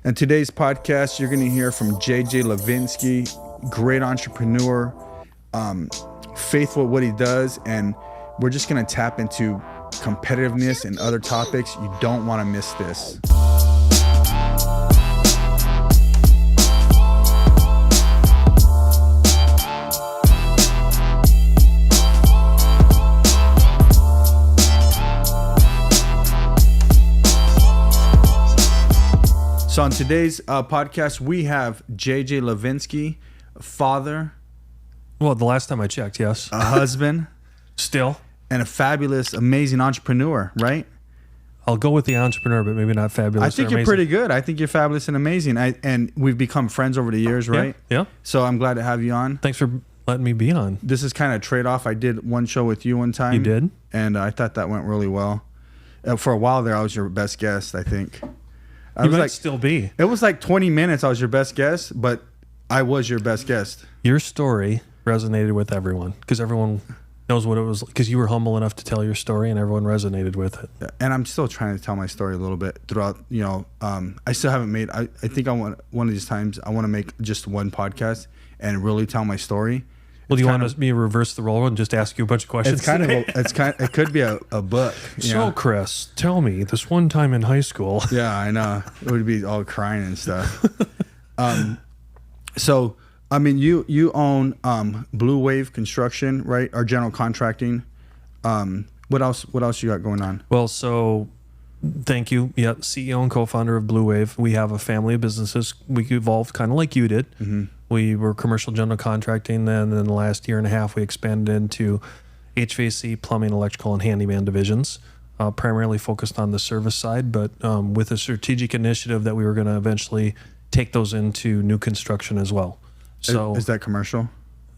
In today's podcast, you're going to hear from J.J Levenske, great entrepreneur, faithful at what he does, and we're just going to tap into competitiveness and other topics. You don't want to miss this. So on today's podcast, we have J.J Levenske, father. Well, the last time I checked, yes. A husband. Still. And a fabulous, amazing entrepreneur, right? I'll go with the entrepreneur, but maybe not fabulous. I think you're pretty good. I think you're fabulous and amazing. And we've become friends over the years, right? Yeah. So I'm glad to have you on. Thanks for letting me be on. This is kind of a trade-off. I did one show with you one time. You did? And I thought that went really well. For a while there, I was your best guest, I think. You might still be. It was like 20 minutes I was your best guest, but I was your best guest. Your story resonated with everyone because everyone knows what it was, because you were humble enough to tell your story and everyone resonated with it. And I'm still trying to tell my story a little bit throughout, I still haven't made, I think I want, one of these times I want to make just one podcast and really tell my story. Well, do you want me to reverse the role and just ask you a bunch of questions? It could be a book. So, Chris, tell me this one time in high school. Yeah, I know. It would be all crying and stuff. So, I mean, you own Bleuwave Construction, right? Or general contracting. What else you got going on? Well, so thank you. Yeah, CEO and co-founder of Bleuwave. We have a family of businesses. We evolved kind of like you did. Mm-hmm. We were commercial general contracting. Then in the last year and a half, we expanded into HVAC, plumbing, electrical, and handyman divisions, primarily focused on the service side, but with a strategic initiative that we were going to eventually take those into new construction as well. So is that commercial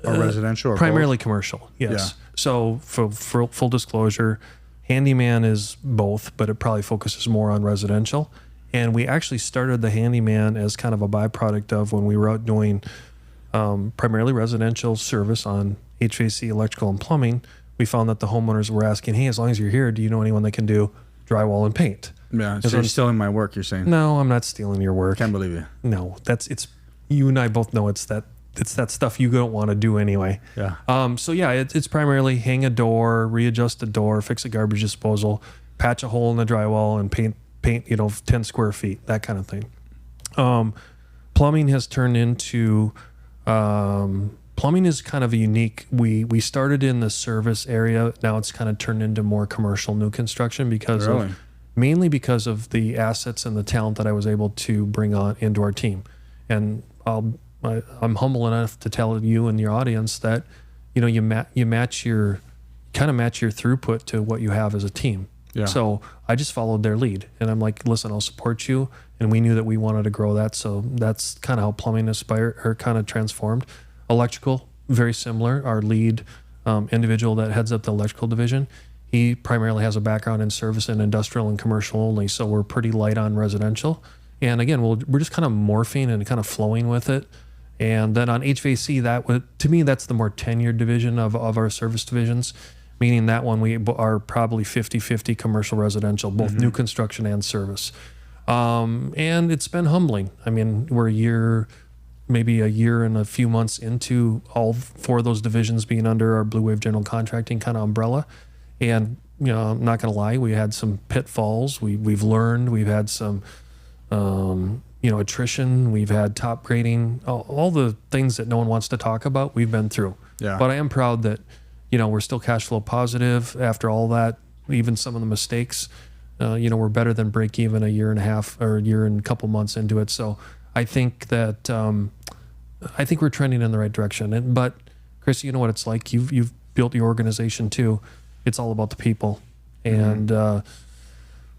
or residential? Or primarily both? Commercial, yes. Yeah. So for full disclosure, handyman is both, but it probably focuses more on residential. And we actually started the handyman as kind of a byproduct of when we were out doing primarily residential service on HVAC, electrical, and plumbing. We found that the homeowners were asking, hey, as long as you're here, do you know anyone that can do drywall and paint? Yeah, so you're stealing my work, you're saying? No, I'm not stealing your work. Can't believe you. No, it's you and I both know it's that stuff you don't want to do anyway. Yeah. So yeah, it's primarily hang a door, readjust a door, fix a garbage disposal, patch a hole in the drywall, and paint 10 square feet, that kind of thing. Plumbing has turned into plumbing is kind of a unique. We started in the service area. Now it's kind of turned into more commercial new construction mainly because of the assets and the talent that I was able to bring on into our team. And I'm humble enough to tell you and your audience that you match your throughput to what you have as a team. Yeah. So I just followed their lead, and I'm like, listen, I'll support you. And we knew that we wanted to grow that, so that's kind of how plumbing kind of transformed. Electrical, very similar. Our lead individual that heads up the electrical division, he primarily has a background in service and industrial and commercial only, so we're pretty light on residential. And again, we're just kind of morphing and kind of flowing with it. And then on HVAC, to me, that's the more tenured division of our service divisions. Meaning that one we are probably 50-50 commercial residential, both new construction and service. And it's been humbling. I mean, we're maybe a year and a few months into all four of those divisions being under our Bleuwave general contracting kind of umbrella. And, I'm not going to lie, we had some pitfalls. We've learned, we've had some, attrition, we've had top grading, all the things that no one wants to talk about, we've been through. Yeah. But I am proud that, we're still cash flow positive after all that, even some of the mistakes. We're better than break even a year and a half or a year and a couple months into it. So I think that we're trending in the right direction. But Chris, you know what it's like. You've built your organization too. It's all about the people. And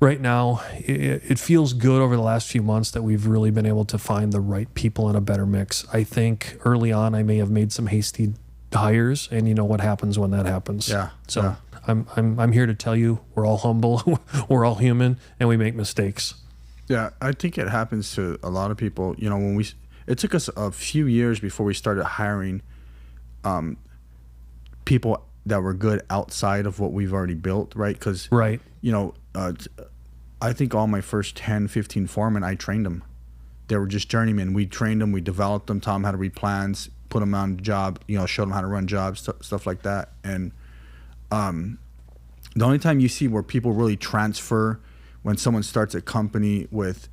right now, it feels good over the last few months that we've really been able to find the right people in a better mix. I think early on I may have made some hasty hires, and you know what happens when that happens. Yeah. So yeah. I'm here to tell you we're all humble, we're all human, and we make mistakes. Yeah, I think it happens to a lot of people. It took us a few years before we started hiring people that were good outside of what we've already built, right? Because I think all my first 10, 15 foremen, I trained them. they were just journeymen. We trained them, we developed them, taught them how to read plans, put them on the job, showed them how to run jobs, stuff like that. And the only time you see where people really transfer when someone starts a company with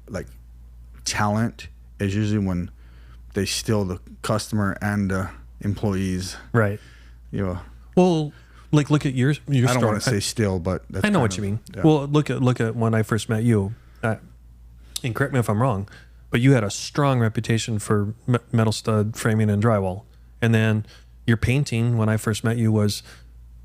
like talent is usually when they steal the customer and the employees. Right. Well, like look at your I don't story. want to say steal, but that's I know what you mean. Yeah. Well, look at when I first met you, and correct me if I'm wrong, but you had a strong reputation for metal stud framing and drywall, and then your painting when I first met you was,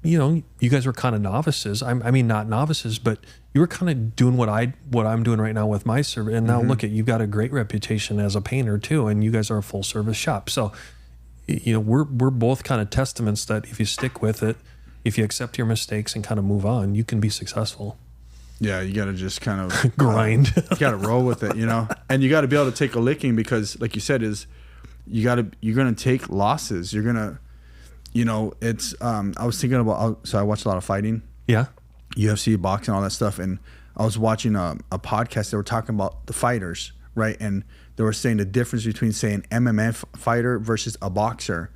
you guys were kind of novices. I mean, not novices, but you were kind of doing what I'm doing right now with my service. And now look at, you've got a great reputation as a painter too, and you guys are a full service shop. So, we're both kind of testaments that if you stick with it, if you accept your mistakes and kind of move on, you can be successful. Yeah, you got to just kind of grind. You got to roll with it, and you got to be able to take a licking because, like you said, you're gonna take losses. You're gonna, it's. I was thinking about. So I watch a lot of fighting. Yeah. UFC, boxing, all that stuff, and I was watching a podcast. They were talking about the fighters, right? And they were saying the difference between, say, an MMA fighter versus a boxer.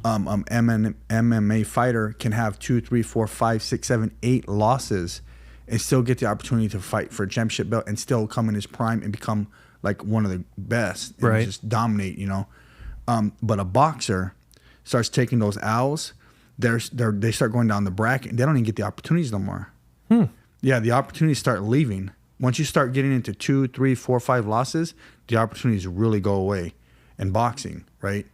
MMA fighter can have 2, 3, 4, 5, 6, 7, 8 losses and still get the opportunity to fight for a championship belt and still come in his prime and become like one of the best and right. just dominate, But a boxer starts taking those L's, they start going down the bracket and they don't even get the opportunities no more. Yeah, the opportunities start leaving. Once you start getting into 2, 3, 4, 5 losses, the opportunities really go away in boxing, right?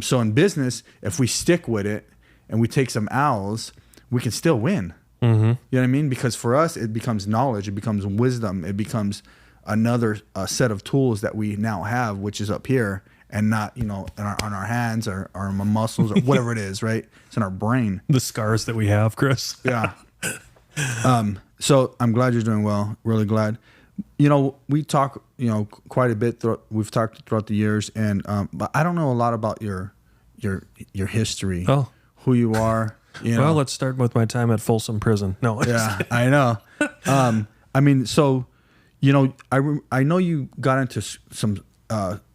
So in business, if we stick with it and we take some L's, we can still win. You know what I mean? Because for us, it becomes knowledge, it becomes wisdom, it becomes another set of tools that we now have, which is up here and not, on our hands or our muscles or whatever it is, right? It's in our brain. The scars that we have, Chris. Yeah. So I'm glad you're doing well. Really glad. We talk, quite a bit. We've talked throughout the years, and but I don't know a lot about your history. Oh, who you are. Well, let's start with my time at Folsom Prison. No. Yeah, I know. I mean, so I know you got into some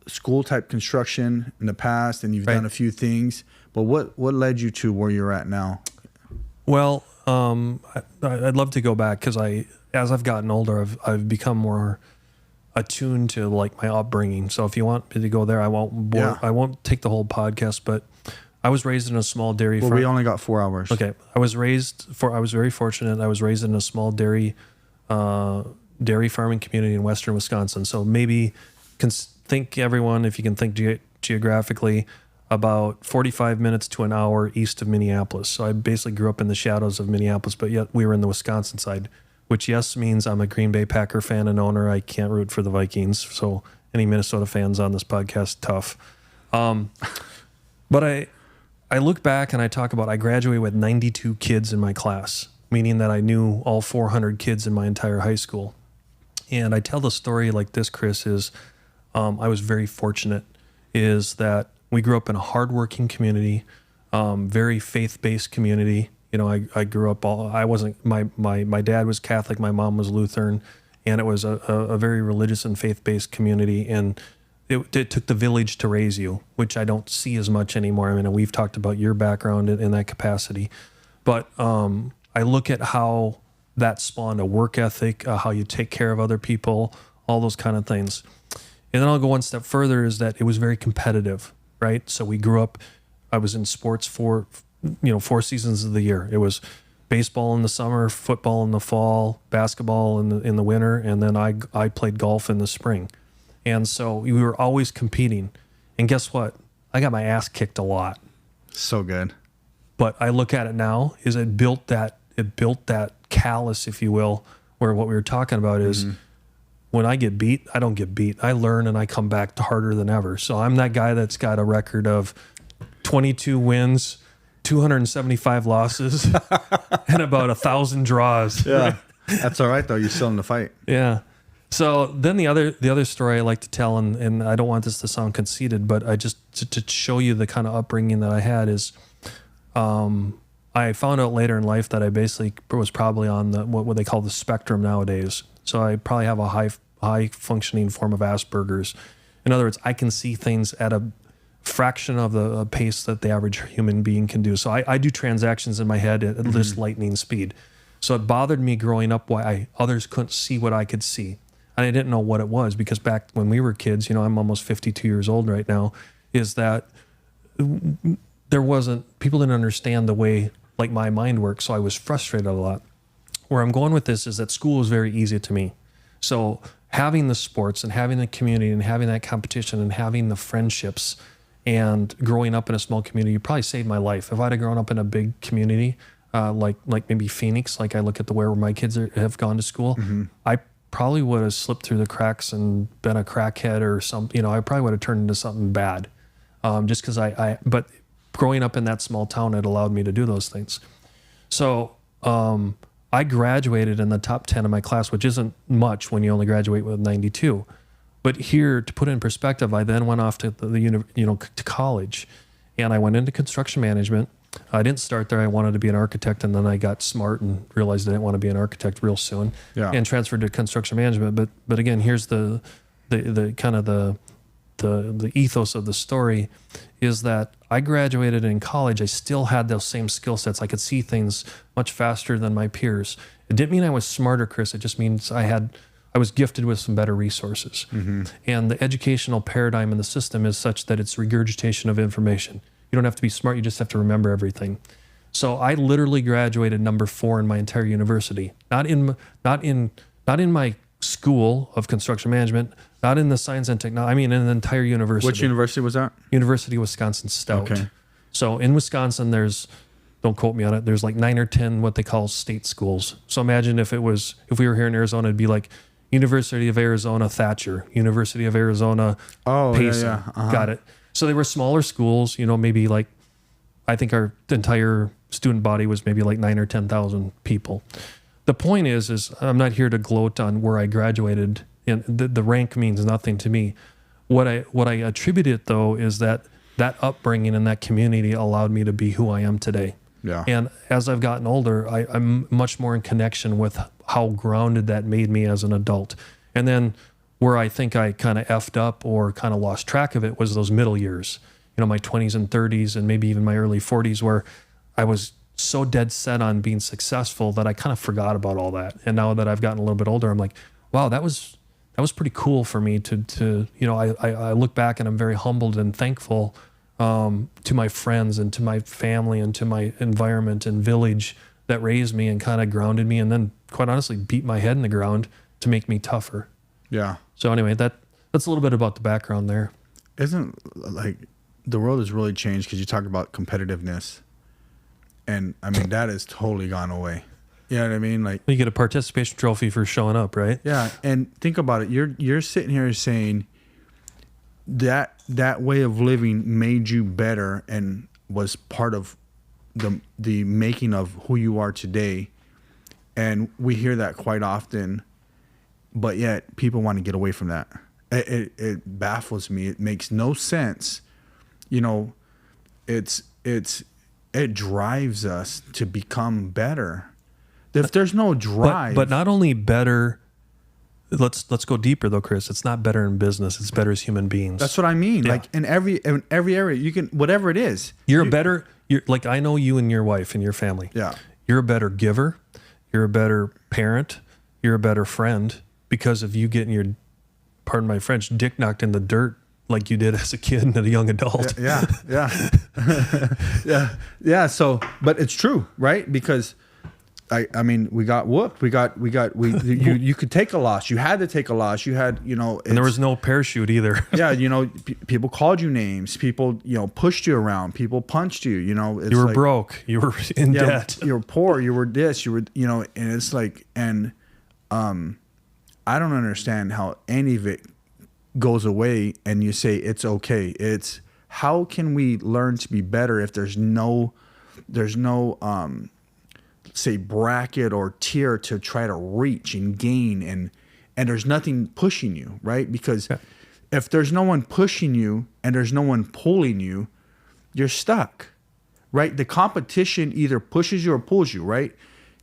school type construction in the past, and you've done a few things. But what led you to where you're at now? Well, I'd love to go back because as I've gotten older, I've become more attuned to like my upbringing. So if you want me to go there, I won't bore, Yeah. I won't take the whole podcast, but I was raised in a small dairy farm. Well, we only got 4 hours. Okay. I was very fortunate. I was raised in a small dairy farming community in western Wisconsin. So maybe think everyone, if you can think geographically, about 45 minutes to an hour east of Minneapolis. So I basically grew up in the shadows of Minneapolis, but yet we were in the Wisconsin side, which yes means I'm a Green Bay Packer fan and owner. I can't root for the Vikings. So any Minnesota fans on this podcast, tough. But I look back and I talk about I graduated with 92 kids in my class, meaning that I knew all 400 kids in my entire high school. And I tell the story like this, Chris, is I was very fortunate, is that we grew up in a hardworking community, very faith-based community. I grew up my dad was Catholic, my mom was Lutheran, and it was a very religious and faith-based community. And it took the village to raise you, which I don't see as much anymore. I mean, we've talked about your background in that capacity, but I look at how that spawned a work ethic, how you take care of other people, all those kind of things. And then I'll go one step further, is that it was very competitive, right? So we grew up, I was in sports for 4 seasons of the year. It was baseball in the summer, football in the fall, basketball in the winter, and then I played golf in the spring. And so we were always competing. And guess what? I got my ass kicked a lot. So good. But I look at it now, is it built that callus, if you will, where what we were talking about is when I get beat, I don't get beat. I learn and I come back harder than ever. So I'm that guy that's got a record of 22 wins, 275 losses, and about 1,000 draws. Yeah. That's all right though. You're still in the fight. Yeah. So then the other story I like to tell, and I don't want this to sound conceited, but I just to show you the kind of upbringing that I had is, I found out later in life that I basically was probably on what they call the spectrum nowadays. So I probably have a high high functioning form of Aspergers. In other words, I can see things at a fraction of the pace that the average human being can do. So I do transactions in my head at this lightning speed. So it bothered me growing up why others couldn't see what I could see. And I didn't know what it was, because back when we were kids, I'm almost 52 years old right now, is that people didn't understand the way like my mind works. So I was frustrated a lot. Where I'm going with this is that school is very easy to me. So having the sports and having the community and having that competition and having the friendships and growing up in a small community probably saved my life. If I'd have grown up in a big community, like maybe Phoenix, like I look at where my kids have gone to school, I probably would have slipped through the cracks and been a crackhead or something. I probably would have turned into something bad, just because but growing up in that small town, it allowed me to do those things. So I graduated in the top 10 of my class, which isn't much when you only graduate with 92. But here, to put it in perspective, I then went off to to college, and I went into construction management. I didn't start there. I wanted to be an architect, and then I got smart and realized I didn't want to be an architect real soon, and transferred to construction management. But again, here's the kind of the ethos of the story is that I graduated in college. I still had those same skill sets. I could see things much faster than my peers. It didn't mean I was smarter, Chris. It just means I was gifted with some better resources. And the educational paradigm in the system is such that it's regurgitation of information. You don't have to be smart. You just have to remember everything. So I literally graduated number 4 in my entire university. Not in my school of construction management, not in the science and technology. I mean, in the entire university. Which university was that? University of Wisconsin Stout. Okay. So in Wisconsin, don't quote me on it, there's like 9 or 10 what they call state schools. So imagine if we were here in Arizona, it'd be like University of Arizona Thatcher, University of Arizona Payson. Got it. So they were smaller schools, maybe like, I think our entire student body was maybe like 9 or 10,000 people. The point is I'm not here to gloat on where I graduated, and the rank means nothing to me. What I attribute it though is that upbringing and that community allowed me to be who I am today. Yeah. And as I've gotten older, I'm much more in connection with how grounded that made me as an adult. And then where I think I kind of effed up or kind of lost track of it was those middle years, my 20s and 30s and maybe even my early 40s, where I was so dead set on being successful that I kind of forgot about all that. And now that I've gotten a little bit older, I'm like, wow, that was pretty cool for me to I look back and I'm very humbled and thankful to my friends and to my family and to my environment and village that raised me and kind of grounded me, and then quite honestly beat my head in the ground to make me tougher. Yeah. So anyway, that's a little bit about the background there. Isn't like the world has really changed, because you talk about competitiveness, and I mean that has totally gone away. You know what I mean? Like you get a participation trophy for showing up, right? Yeah, and think about it. You're sitting here saying that way of living made you better and was part of the making of who you are today. And we hear that quite often, but yet people want to get away from that. It baffles me. It makes no sense. It drives us to become better. If there's no drive, but not only better. Let's go deeper though, Chris. It's not better in business. It's better as human beings. That's what I mean. Yeah. Like in every area, you can, whatever it is. You're like, I know you and your wife and your family. Yeah. You're a better giver. You're a better parent. You're a better friend because of you getting your, pardon my French, dick knocked in the dirt like you did as a kid and a young adult. Yeah. Yeah. So, but it's true, right? Because I mean, we got whooped. You could take a loss. You had to take a loss. You had, and there was no parachute either. Yeah. People called you names. People, pushed you around. People punched you, it's you were broke. You were in debt. You were poor. You were this, you were, and it's like, and, I don't understand how any of it goes away and you say it's okay. It's how can we learn to be better if there's no say bracket or tier to try to reach and gain, and there's nothing pushing you, right? Because if there's no one pushing you and there's no one pulling you, you're stuck, right? The competition either pushes you or pulls you, right?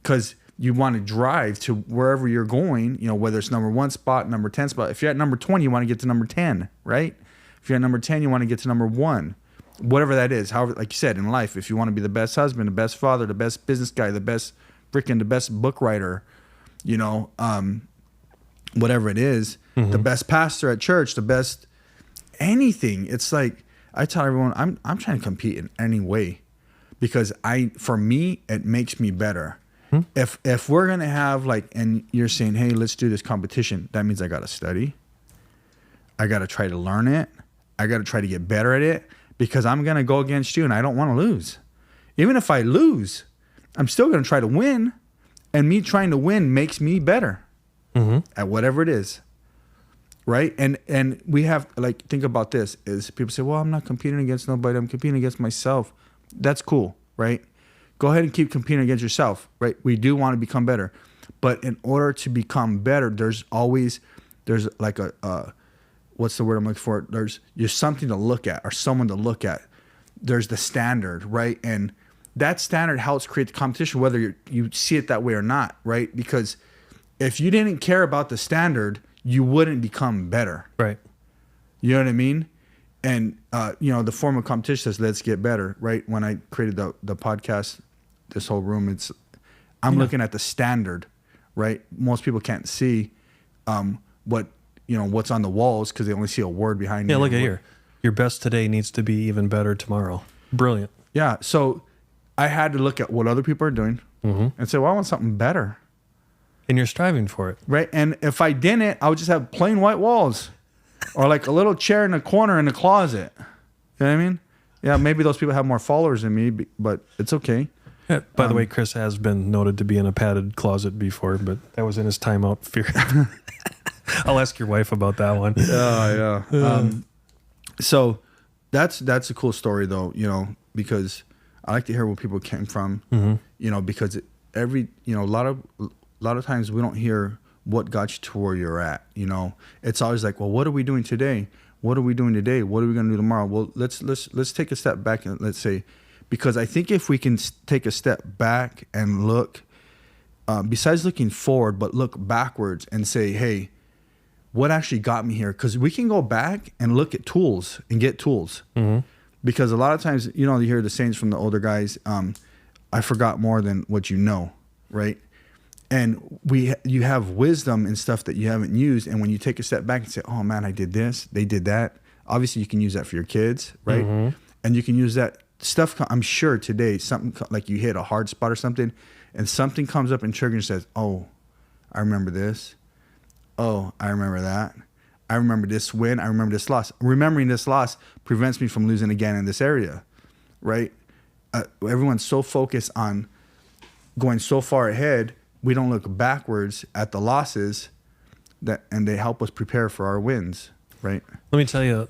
Because you want to drive to wherever you're going, you know, whether it's number 1 spot, number 10 spot. If you're at number 20, you want to get to number 10, right? If you're at number 10, you want to get to number 1, whatever that is. However, like you said, in life, if you want to be the best husband, the best father, the best business guy, the best book writer, you know, whatever it is, the best pastor at church, the best anything. It's like, I tell everyone, I'm trying to compete in any way, because for me, it makes me better. If we're going to have like, and you're saying, hey, let's do this competition, that means I got to study. I got to try to learn it. I got to try to get better at it, because I'm going to go against you and I don't want to lose. Even if I lose, I'm still going to try to win, and me trying to win makes me better at whatever it is. Right. And we have, like, think about this, is people say, well, I'm not competing against nobody. I'm competing against myself. That's cool. Right. Go ahead and keep competing against yourself. Right. We do want to become better. But in order to become better, there's like what's the word I'm looking for? There's something to look at, or someone to look at. There's the standard. Right. And that standard helps create the competition, whether you see it that way or not. Right. Because if you didn't care about the standard, you wouldn't become better. Right. You know what I mean? And, you know, the form of competition says, let's get better, right? When I created the podcast, this whole room, I'm looking at the standard, right? Most people can't see what's on the walls, because they only see a word behind it. Yeah, look at here. Your best today needs to be even better tomorrow. Brilliant. Yeah. So I had to look at what other people are doing and say, well, I want something better. And you're striving for it. Right. And if I didn't, I would just have plain white walls, or like a little chair in a corner in the closet. You know what I mean? Yeah, maybe those people have more followers than me, but it's okay. Yeah, by the way, Chris has been noted to be in a padded closet before, but that was in his timeout fear. I'll ask your wife about that one. Yeah. So that's a cool story, though, you know, because I like to hear where people came from, you know, because a lot of times we don't hear what got you to where you're at. You know, it's always like, well, what are we doing today? What are we doing today? What are we going to do tomorrow? Well, let's take a step back and let's say, because I think if we can take a step back and look, besides looking forward, but look backwards and say, hey, what actually got me here? Because we can go back and look at tools and get tools. Because a lot of times, you know, you hear the sayings from the older guys, I forgot more than what you know, right? And you have wisdom and stuff that you haven't used. And when you take a step back and say, oh man, I did this, they did that. Obviously you can use that for your kids, right? And you can use that stuff. I'm sure today, something like you hit a hard spot or something, and something comes up and triggers and says, oh, I remember this. Oh, I remember that. I remember this win. I remember this loss. Remembering this loss prevents me from losing again in this area, right? Everyone's so focused on going so far ahead, we don't look backwards at the losses and they help us prepare for our wins, right? Let me tell you,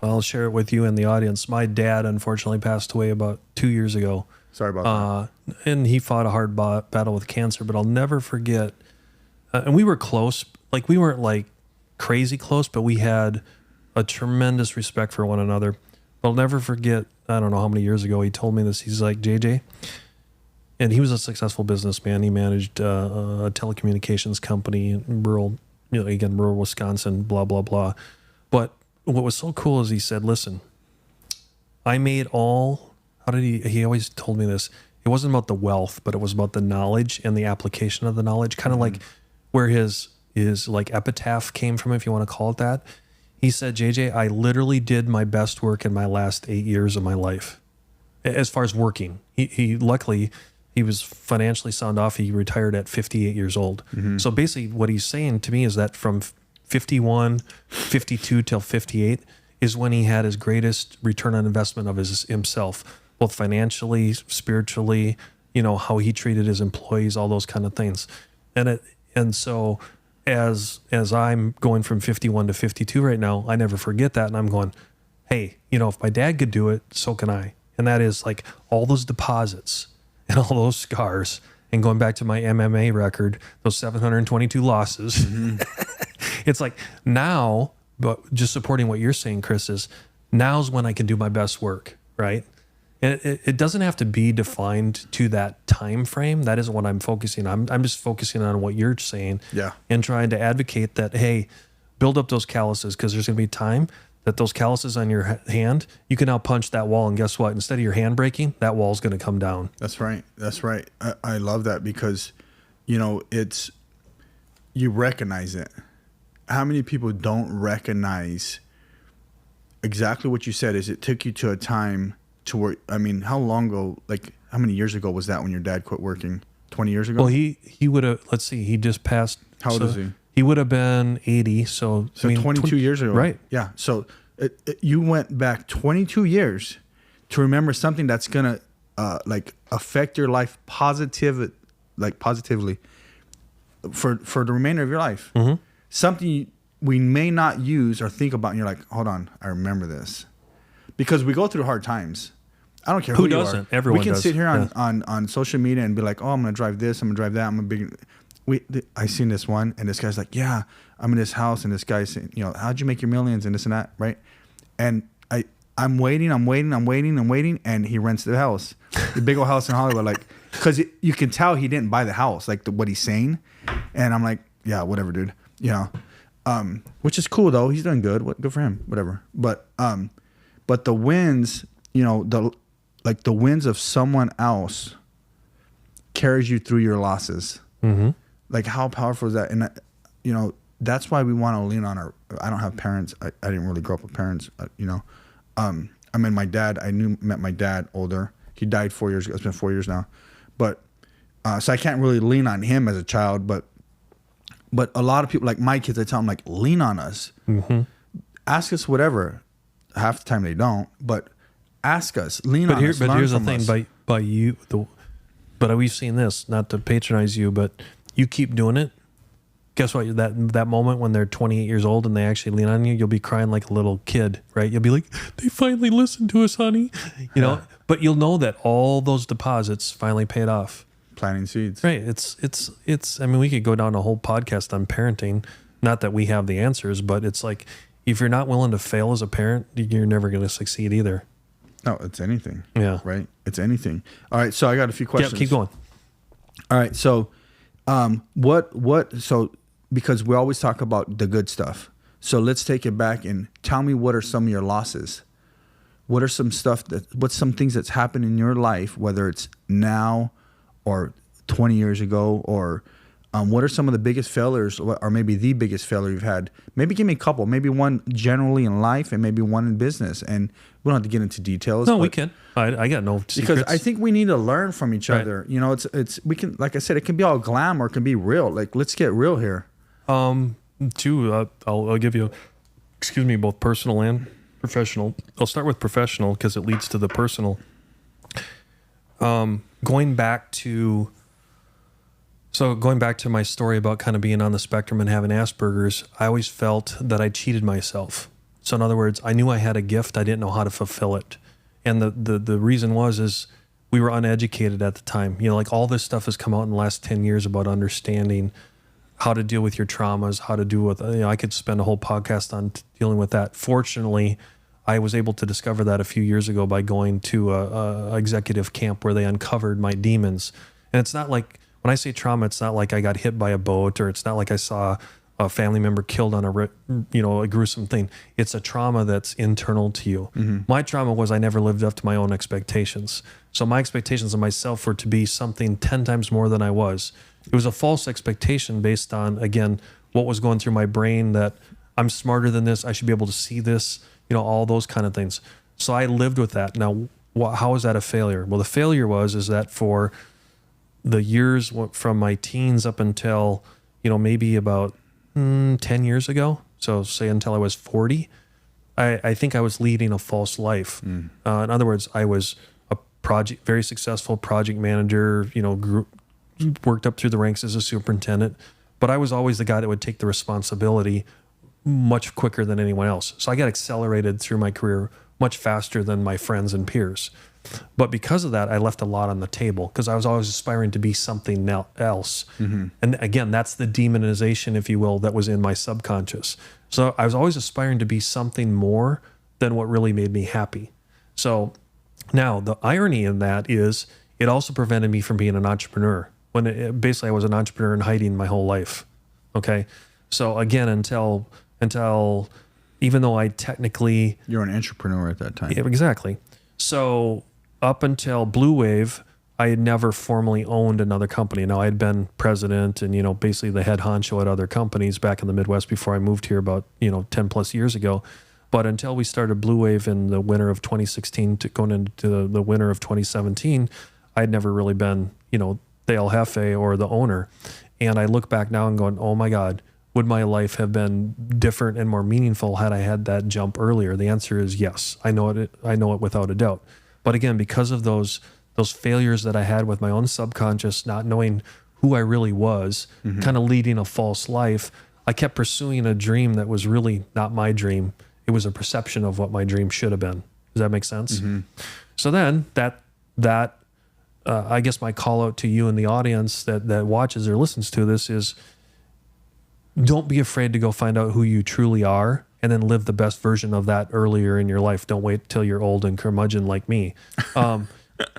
I'll share it with you and the audience. My dad unfortunately passed away about 2 years ago. Sorry about that. And he fought a hard battle with cancer, but I'll never forget. And we were close. Like, we weren't like crazy close, but we had a tremendous respect for one another. But I'll never forget, I don't know how many years ago, he told me this. He's like, JJ, and he was a successful businessman. He managed a telecommunications company in rural Wisconsin, blah, blah, blah. But what was so cool is he said, listen, I made he always told me this. It wasn't about the wealth, but it was about the knowledge and the application of the knowledge, kind of like where his like epitaph came from, if you want to call it that. He said, JJ, I literally did my best work in my last 8 years of my life. As far as working, he luckily, he was financially sound off. He retired at 58 years old. So basically what he's saying to me is that from 51, 52 till 58 is when he had his greatest return on investment of himself, both financially, spiritually, you know, how he treated his employees, all those kind of things. And so as I'm going from 51 to 52 right now, I never forget that. And I'm going, hey, you know, if my dad could do it, so can I. And that is like all those deposits and all those scars, and going back to my MMA record, those 722 losses. It's like now, but just supporting what you're saying, Chris, is now's when I can do my best work, right? And it doesn't have to be defined to that time frame. That isn't what I'm focusing on. I'm just focusing on what you're saying. Yeah. And trying to advocate that, hey, build up those calluses, because there's going to be time that those calluses on your hand, you can now punch that wall, and guess what? Instead of your hand breaking, that wall's going to come down. That's right. That's right. I love that because, you know, you recognize it. How many people don't recognize exactly what you said? Is it took you to a time to where, I mean, how long ago, like how many years ago was that when your dad quit working? 20 years ago? Well, he would have, let's see, he just passed. How old is he? He would have been 80. So I mean, 22 years ago. Right. Yeah. So you went back 22 years to remember something that's going to like affect your life positively for the remainder of your life. Mm-hmm. Something we may not use or think about, and you're like, hold on, I remember this. Because we go through hard times. I don't care who you doesn't. are. Everyone we can does. sit here on social media and be like, oh, I'm going to drive this, I'm going to drive that, I'm a big... I seen this one, and this guy's like, yeah, I'm in this house, and this guy's saying, you know, how'd you make your millions and this and that, right? And I'm waiting, and he rents the house, the big old house in Hollywood, like, because you can tell he didn't buy the house, like what he's saying, and I'm like, yeah, whatever, dude, you know, which is cool though, he's doing good, good for him, whatever, but the wins, you know, the wins of someone else carries you through your losses. Mm-hmm. Like how powerful is that? And you know, that's why we want to lean on I don't have parents. I didn't really grow up with parents. You know, I mean, my dad. Met my dad older. He died 4 years ago. It's been 4 years now, but so I can't really lean on him as a child. But a lot of people, like my kids, I tell them like, lean on us. Mm-hmm. Ask us whatever. Half the time they don't, but ask us. Lean on us. But learn here's the from thing: us. by you, but we've seen this. Not to patronize you, but you keep doing it. Guess what? That moment when they're 28 years old and they actually lean on you, you'll be crying like a little kid, right? You'll be like, they finally listened to us, honey. You know, but you'll know that all those deposits finally paid off. Planting seeds. Right. It's, I mean, we could go down a whole podcast on parenting. Not that we have the answers, but it's like, if you're not willing to fail as a parent, you're never going to succeed either. No, it's anything. Yeah. Right. It's anything. All right. So I got a few questions. Yeah, keep going. All right. So, so because we always talk about the good stuff. So let's take it back and tell me, what are some of your losses? What are some what's some things that's happened in your life, whether it's now or 20 years ago, or what are some of the biggest failures, or maybe the biggest failure you've had? Maybe give me a couple, maybe one generally in life and maybe one in business. And we don't have to get into details. No, we can. I got no secrets. Because I think we need to learn from each other. You know, we can, like I said, it can be all glam or it can be real. Like, let's get real here. I'll give you, excuse me, both personal and professional. I'll start with professional because it leads to the personal. Going back to my story about kind of being on the spectrum and having Aspergers, I always felt that I cheated myself. So in other words, I knew I had a gift. I didn't know how to fulfill it. And the reason is we were uneducated at the time. You know, like all this stuff has come out in the last 10 years about understanding how to deal with your traumas, how to deal with, you know, I could spend a whole podcast on dealing with that. Fortunately, I was able to discover that a few years ago by going to a executive camp where they uncovered my demons. And it's not like, when I say trauma, it's not like I got hit by a boat, or it's not like I saw a family member killed on a gruesome thing. It's a trauma that's internal to you. Mm-hmm. My trauma was I never lived up to my own expectations. So my expectations of myself were to be something 10 times more than I was. It was a false expectation based on, again, what was going through my brain, that I'm smarter than this, I should be able to see this, you know, all those kind of things. So I lived with that. Now, how is that a failure? Well, the failure is that for the years from my teens up until, you know, maybe about 10 years ago, so say until I was 40, I think I was leading a false life. In other words, I was a very successful project manager, you know, worked up through the ranks as a superintendent, but I was always the guy that would take the responsibility much quicker than anyone else. So I got accelerated through my career much faster than my friends and peers. But because of that, I left a lot on the table because I was always aspiring to be something else. Mm-hmm. And again, that's the demonization, if you will, that was in my subconscious. So I was always aspiring to be something more than what really made me happy. So Now, the irony in that is it also prevented me from being an entrepreneur. Basically I was an entrepreneur in hiding my whole life. Okay. So again, until even though I technically... You're an entrepreneur at that time. Yeah, exactly. So up until Bleuwave, I had never formally owned another company. Now, I had been president and, basically the head honcho at other companies back in the Midwest before I moved here about, 10 plus years ago. But until we started Bleuwave in the winter of 2016 going into the winter of 2017, I had never really been, the El Jefe or the owner. And I look back now and going, oh my God, would my life have been different and more meaningful had I had that jump earlier? The answer is yes. I know it without a doubt. But again, because of those failures that I had with my own subconscious, not knowing who I really was, kind of leading a false life, I kept pursuing a dream that was really not my dream. It was a perception of what my dream should have been. Does that make sense? So then that I guess my call out to you and the audience that watches or listens to this is, don't be afraid to go find out who you truly are and then live the best version of that earlier in your life. Don't wait till you're old and curmudgeon like me. And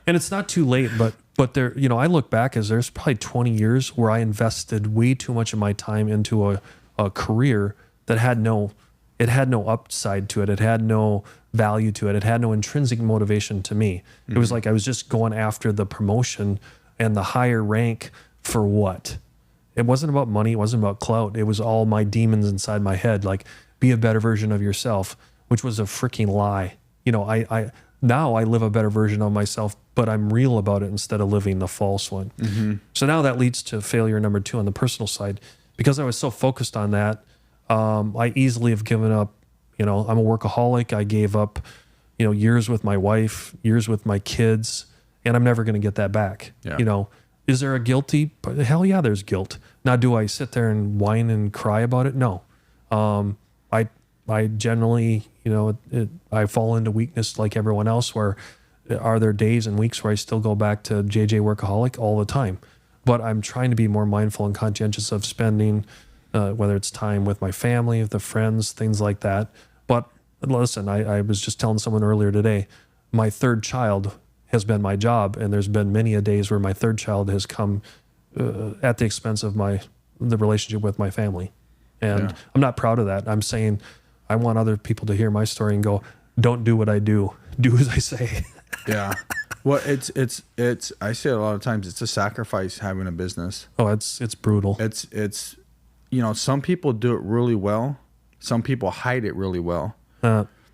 it's not too late, but there, I look back as there's probably 20 years where I invested way too much of my time into a career that had no upside to it. It had no value to it. It had no intrinsic motivation to me. It was like I was just going after the promotion and the higher rank for what? It wasn't about money. It wasn't about clout. It was all my demons inside my head. Like, be a better version of yourself, which was a freaking lie. Now I live a better version of myself, but I'm real about it instead of living the false one. So now that leads to failure number 2 on the personal side. Because I was so focused on that, I easily have given up. I'm a workaholic. I gave up, years with my wife, years with my kids, and I'm never going to get that back. Yeah. Is there a guilty? Hell yeah, there's guilt. Now, do I sit there and whine and cry about it? No. I generally, I fall into weakness like everyone else, where are there days and weeks where I still go back to JJ workaholic all the time. But I'm trying to be more mindful and conscientious of spending, whether it's time with my family, with the friends, things like that. But listen, I was just telling someone earlier today, my third child has been my job, and there's been many a days where my third child has come at the expense of the relationship with my family. And I'm not proud of that. I'm saying I want other people to hear my story and go, don't do what I do. Do as I say. Yeah. Well, it's I say it a lot of times, it's a sacrifice having a business. Oh, it's brutal. It's some people do it really well. Some people hide it really well.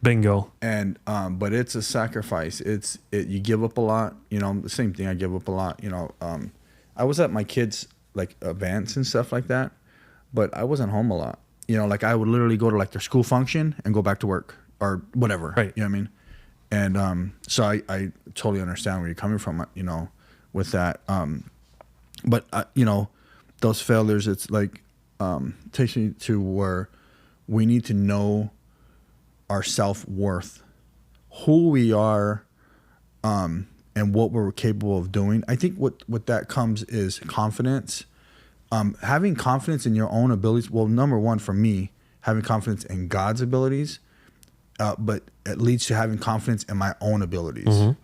Bingo. And but it's a sacrifice. You give up a lot. The same thing. I give up a lot. I was at my kids' like events and stuff like that, but I wasn't home a lot. Like I would literally go to like their school function and go back to work or whatever. Right. You know what I mean? And so I totally understand where you're coming from. With that. But those failures. It's like takes me to where we need to know our self-worth, who we are, and what we're capable of doing. I think what that comes is confidence. Having confidence in your own abilities. Well, number one for me, having confidence in God's abilities, but it leads to having confidence in my own abilities,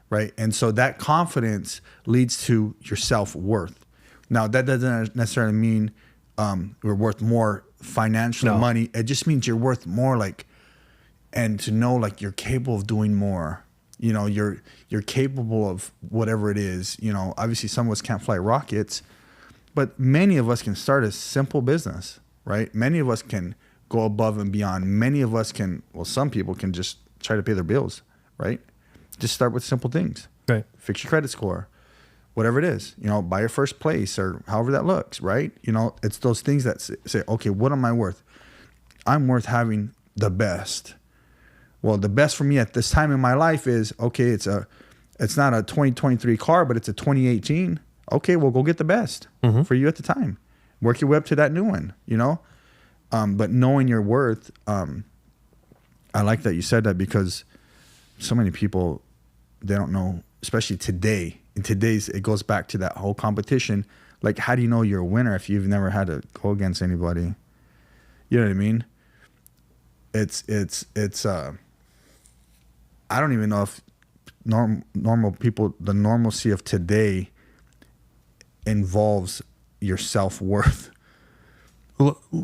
right? And so that confidence leads to your self-worth. Now, that doesn't necessarily mean we're worth more financial money. It just means you're worth more, and to know you're capable of doing more. You're capable of whatever it is. Obviously some of us can't fly rockets, but many of us can start a simple business, right? Many of us can go above and beyond. Many of us can, some people can just try to pay their bills, right? Just start with simple things. Right. Fix your credit score, whatever it is, buy your first place or however that looks, right? It's those things that say, okay, what am I worth? I'm worth having the best. Well, the best for me at this time in my life is, okay, it's not a 2023 car, but it's a 2018. Okay, well, go get the best for you at the time. Work your way up to that new one, But knowing your worth, I like that you said that, because so many people, they don't know, especially today. In today's, it goes back to that whole competition. Like, how do you know you're a winner if you've never had to go against anybody? You know what I mean? It's I don't even know if normal people, the normalcy of today involves your self-worth.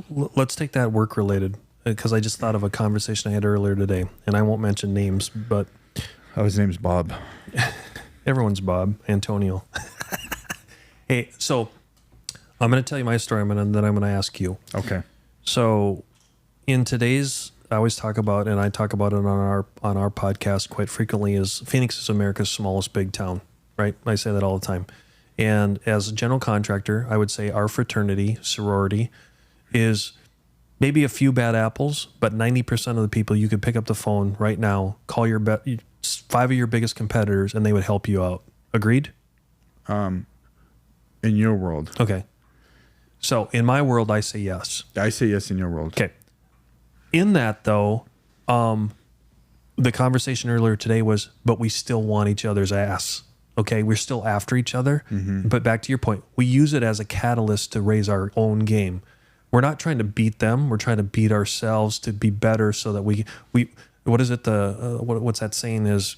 Let's take that work related, because I just thought of a conversation I had earlier today, and I won't mention names, but His name's Bob. everyone's Bob, Antonio. Hey, so I'm going to tell you my story, and then I'm going to ask you. Okay. So in today's, I always talk about, and I talk about it on our podcast quite frequently, is Phoenix is America's smallest big town, right? I say that all the time. And as a general contractor, I would say our fraternity, sorority, is maybe a few bad apples, but 90% of the people, you could pick up the phone right now, call 5 of your biggest competitors, and they would help you out. Agreed? In your world. Okay. So in my world, I say yes. I say yes in your world. Okay. In that, though, the conversation earlier today was, but we still want each other's ass. Okay, we're still after each other. Mm-hmm. But back to your point, we use it as a catalyst to raise our own game. We're not trying to beat them. We're trying to beat ourselves to be better, so that we what is it? What's that saying is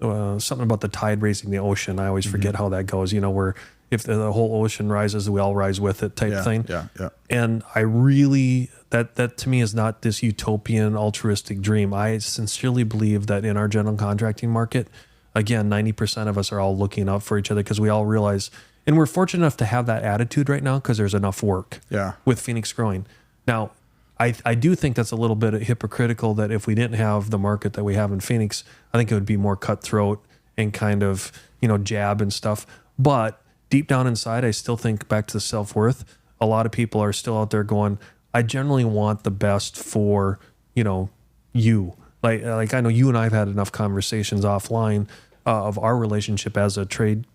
something about the tide raising the ocean. I always forget how that goes. Where if the whole ocean rises, we all rise with it type thing. Yeah. And I really, that to me is not this utopian altruistic dream. I sincerely believe that in our general contracting market, again, 90% of us are all looking out for each other, because we all realize, and we're fortunate enough to have that attitude right now because there's enough work with Phoenix growing. Now, I do think that's a little bit hypocritical that if we didn't have the market that we have in Phoenix, I think it would be more cutthroat and kind of, jab and stuff. But deep down inside, I still think, back to the self-worth, a lot of people are still out there going, I generally want the best for, you. Like I know you and I have had enough conversations offline of our relationship as a trade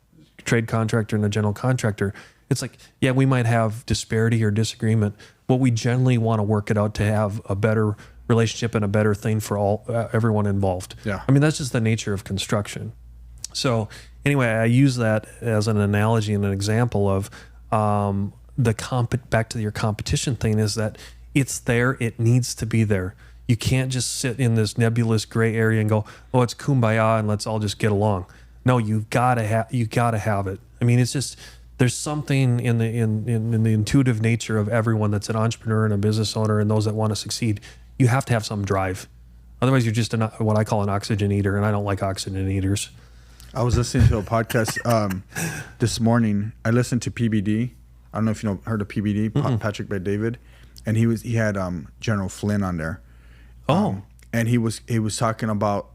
contractor and a general contractor. It's like, yeah, we might have disparity or disagreement, but we generally want to work it out to have a better relationship and a better thing for everyone involved. Yeah. I mean, that's just the nature of construction. So anyway, I use that as an analogy and an example of back to your competition thing, is that it's there. It needs to be there. You can't just sit in this nebulous gray area and go, oh, it's kumbaya and let's all just get along. No, you gotta have it. I mean, it's just, there's something in the intuitive nature of everyone that's an entrepreneur and a business owner and those that want to succeed. You have to have some drive. Otherwise, you're just what I call an oxygen eater, and I don't like oxygen eaters. I was listening to a podcast this morning. I listened to PBD. I don't know if you heard of PBD, Patrick Bet David, and he had General Flynn on there. And he was talking about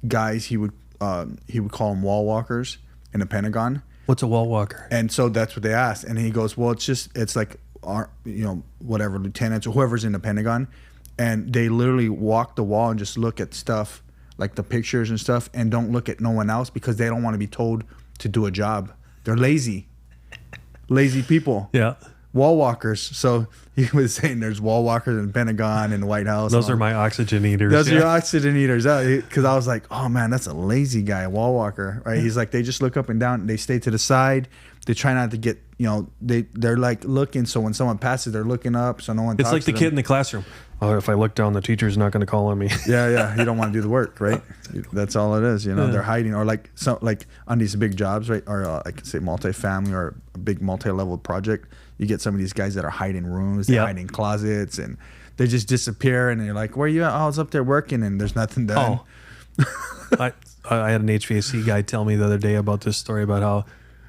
guys he would call them wall walkers in the Pentagon. What's a wall walker? And so that's what they asked. And he goes, well, it's like our, whatever, lieutenants or whoever's in the Pentagon, and they literally walk the wall and just look at stuff like the pictures and stuff, and don't look at no one else because they don't want to be told to do a job. They're lazy people. Yeah. Wall walkers. So he was saying there's wall walkers in the Pentagon and the White House. Those are my oxygen eaters. Those are your oxygen eaters. Because I was like, oh man, that's a lazy guy, a wall walker, right? He's like, they just look up and down. They stay to the side. They try not to get, they're like looking. So when someone passes, they're looking up. So no one. It's like the kid in the classroom. Oh, if I look down, the teacher's not going to call on me. Yeah. You don't want to do the work, right? That's all it is. They're hiding, or like on these big jobs, right? Or I could say multifamily or a big multi-level project. You get some of these guys that are hiding rooms, they're hiding closets, and they just disappear. And you're like, where are you at? Oh, I was up there working, and there's nothing done. I had an HVAC guy tell me the other day about this story about how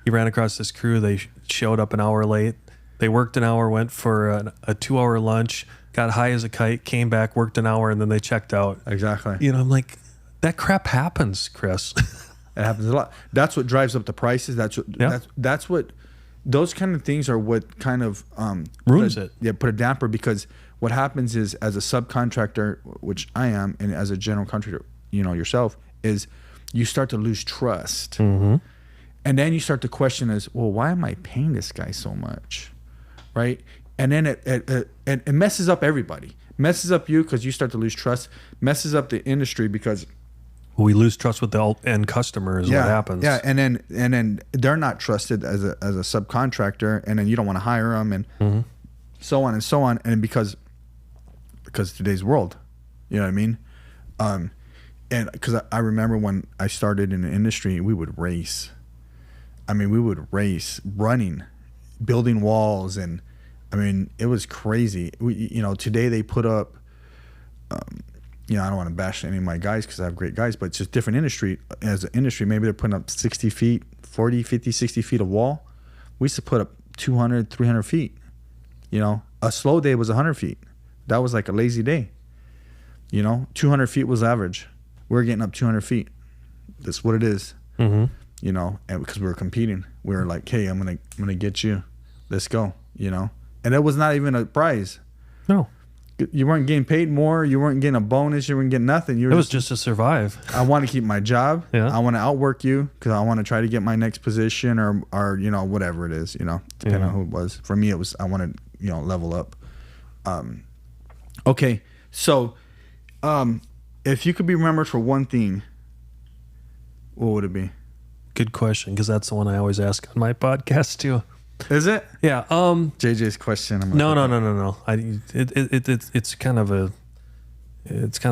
he ran across this crew. They showed up an hour late. They worked an hour, went for a 2-hour lunch, got high as a kite, came back, worked an hour, and then they checked out. Exactly. I'm like, that crap happens, Chris. It happens a lot. That's what drives up the prices. That's what. Those kind of things are what kind of ruins it. Yeah, put a damper, because what happens is, as a subcontractor, which I am, and as a general contractor, yourself, is you start to lose trust. Mm-hmm. And then you start to question well, why am I paying this guy so much? Right? And then it messes up everybody. Messes up you because you start to lose trust. Messes up the industry because we lose trust with the end customer is what happens. Yeah, and then they're not trusted as a subcontractor, and then you don't want to hire them, and so on and so on. And because today's world, you know what I mean? And because I remember when I started in the industry, we would race. I mean, we would race, running, building walls, and I mean, it was crazy. Today they put up, I don't want to bash any of my guys because I have great guys, but it's just different industry. As an industry, maybe they're putting up 60 feet, 40, 50, 60 feet of wall. We used to put up 200, 300 feet. A slow day was 100 feet. That was like a lazy day. 200 feet was average. We're getting up 200 feet. That's what it is. Mm-hmm. And because we were competing, we were like, hey, I'm gonna get you. Let's go. And it was not even a prize. No. You weren't getting paid more. You weren't getting a bonus. You weren't getting nothing. It was just to survive. I want to keep my job. Yeah. I want to outwork you because I want to try to get my next position or whatever it is. Depending on who it was. For me, it was I wanted level up. Okay, so if you could be remembered for one thing, what would it be? Good question, because that's the one I always ask on my podcast too. Is it? Yeah. JJ's question. No. It's kind of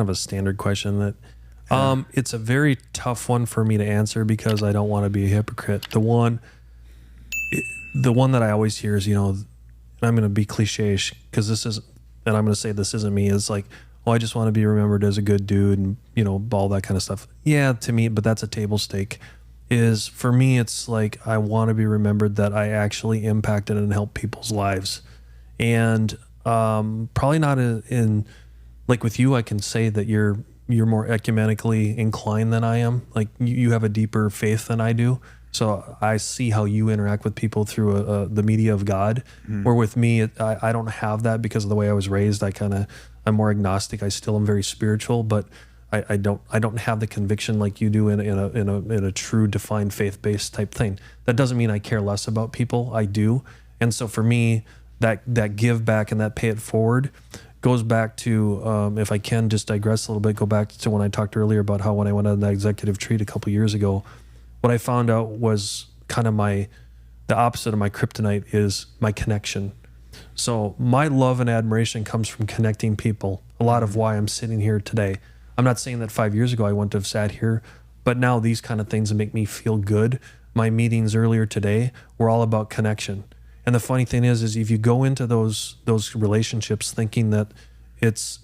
a standard question that it's a very tough one for me to answer because I don't want to be a hypocrite. The one that I always hear is, I'm going to be cliche-ish because and I'm going to say this isn't me, is like, I just want to be remembered as a good dude and, all that kind of stuff. Yeah, to me, but that's a table stake. For me, it's like I want to be remembered that I actually impacted and helped people's lives. And probably not in like with you, I can say that you're more ecumenically inclined than I am. Like you have a deeper faith than I do. So I see how you interact with people through the media of God. Where with me, I don't have that because of the way I was raised. I'm more agnostic. I still am very spiritual, but I don't have the conviction like you do in a true defined faith-based type thing. That doesn't mean I care less about people. I do. And so for me, that give back and that pay it forward goes back to, if I can just digress a little bit, go back to when I talked earlier about how when I went on that executive retreat a couple years ago, what I found out was kind of the opposite of my kryptonite is my connection. So my love and admiration comes from connecting people. A lot of why I'm sitting here today. I'm not saying that 5 years ago I wouldn't have sat here, but now these kind of things make me feel good. My meetings earlier today were all about connection. And the funny thing is if you go into those relationships thinking that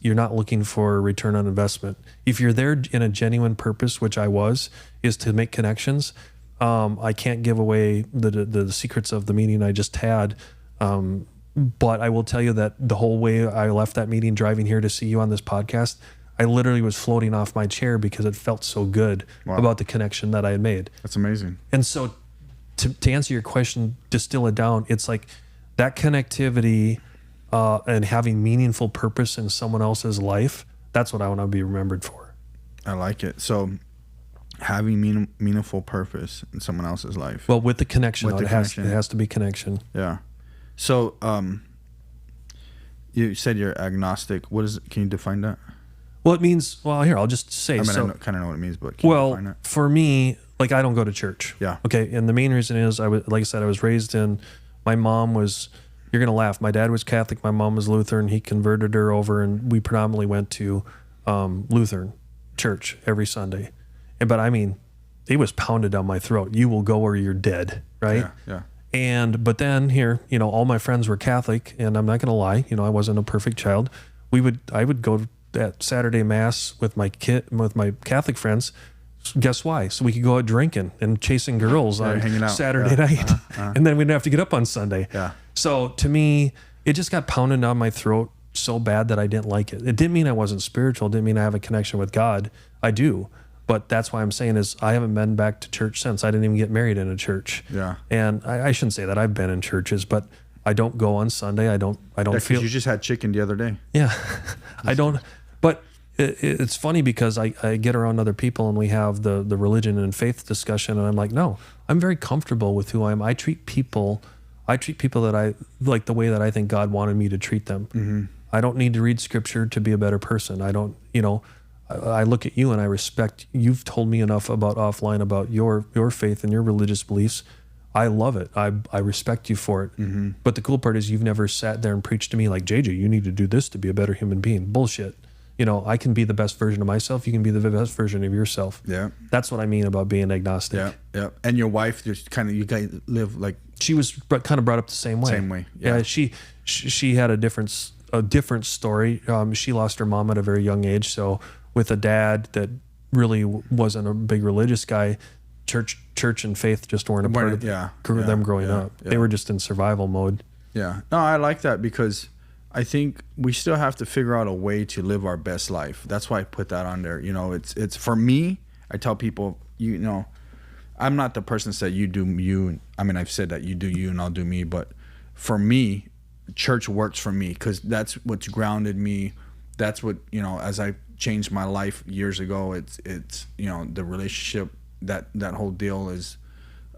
you're not looking for a return on investment. If you're there in a genuine purpose, which I was, is to make connections. I can't give away the secrets of the meeting I just had. But I will tell you that the whole way I left that meeting driving here to see you on this podcast, I literally was floating off my chair because it felt so good about the connection that I had made. That's amazing. And so to answer your question, distill it down, it's like that connectivity and having meaningful purpose in someone else's life, that's what I want to be remembered for. I like it. So having meaningful purpose in someone else's life. Well, with the connection, it has to be connection. Yeah. So you said you're agnostic. What is it? Can you define that? Well, it means, here, I'll just say. I mean, so, I kind of know what it means, but can you define it? For me, like I don't go to church. Yeah. Okay. And the main reason is, like I said, I was raised in, my mom was, you're going to laugh. My dad was Catholic. My mom was Lutheran. He converted her over and we predominantly went to Lutheran church every Sunday. But I mean, it was pounded down my throat. You will go or you're dead. Right. Yeah. But then here, all my friends were Catholic and I'm not going to lie, I wasn't a perfect child. I would go at Saturday mass with my Catholic friends. Guess why? So we could go out drinking and chasing girls on Saturday night. And then we'd have to get up on Sunday. Yeah. So to me, it just got pounded down my throat so bad that I didn't like it. It didn't mean I wasn't spiritual. It didn't mean I have a connection with God. I do. But that's why I'm saying is I haven't been back to church since. I didn't even get married in a church. Yeah. And I shouldn't say that. I've been in churches, but I don't go on Sunday. I don't feel. You just had chicken the other day. Yeah. I don't. But it's funny because I get around other people and we have the religion and faith discussion, and I'm like, no, I'm very comfortable with who I am. I treat people that I like the way that I think God wanted me to treat them. Mm-hmm. I don't need to read scripture to be a better person. I don't, I look at you and I respect, you've told me enough offline about your faith and your religious beliefs. I love it. I respect you for it. Mm-hmm. But the cool part is you've never sat there and preached to me like, JJ, you need to do this to be a better human being. Bullshit. I can be the best version of myself. You can be the best version of yourself. Yeah. That's what I mean about being agnostic. Yeah. Yeah. And your wife, just kind of, you guys live like. She was kind of brought up the same way. Same way. Yeah. She had a different story. She lost her mom at a very young age. So with a dad that really wasn't a big religious guy, church and faith just weren't a part of them growing up. Yeah. They were just in survival mode. Yeah. No, I like that because I think we still have to figure out a way to live our best life. That's why I put that on there. It's for me, I tell people, I'm not the person that said you do you. I mean, I've said that you do you and I'll do me, but for me, church works for me because that's what's grounded me. That's what, as I changed my life years ago, it's the relationship, that whole deal is,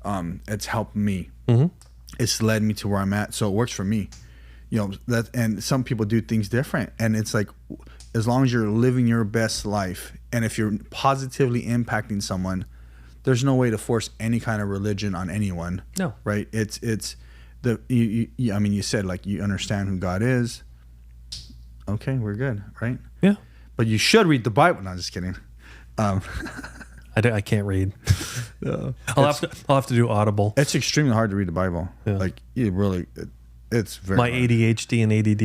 it's helped me. Mm-hmm. It's led me to where I'm at. So it works for me. And some people do things different, and it's like, as long as you're living your best life and if you're positively impacting someone, there's no way to force any kind of religion on anyone. No. Right. You said, like, you understand who God is. Okay, we're good. Right. Yeah. But you should read the Bible. No, I'm just kidding. I can't read. I'll have to do Audible. It's extremely hard to read the Bible. Yeah. Like, you really, it's very my hard. ADHD and ADD.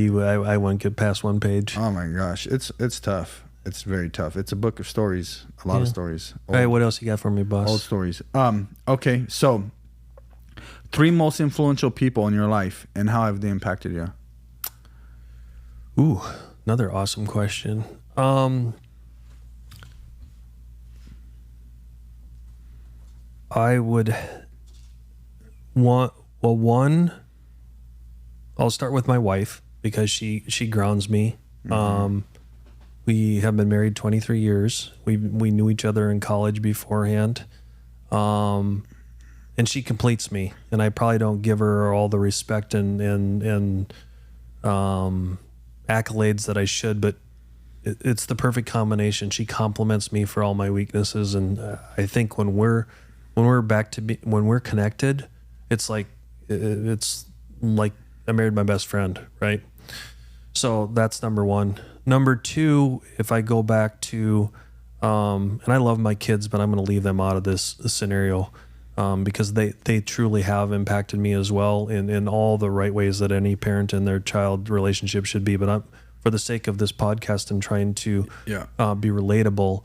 I won't get past one page. Oh my gosh, it's tough. It's very tough. It's a book of stories, a lot of stories. All right, what else you got for me, boss? Old stories. Okay, so 3 most influential people in your life, and how have they impacted you? Ooh, another awesome question. I would want, one, I'll start with my wife because she grounds me. Mm-hmm. We have been married 23 years. We knew each other in college beforehand. And she completes me, and I probably don't give her all the respect and accolades that I should, but it's the perfect combination. She compliments me for all my weaknesses, and I think when we're connected, it's like I married my best friend, right? So that's number one. Number two, if I go back to, and I love my kids, but I'm going to leave them out of this scenario, because they truly have impacted me as well in all the right ways that any parent and their child relationship should be. But for the sake of this podcast and trying to be relatable,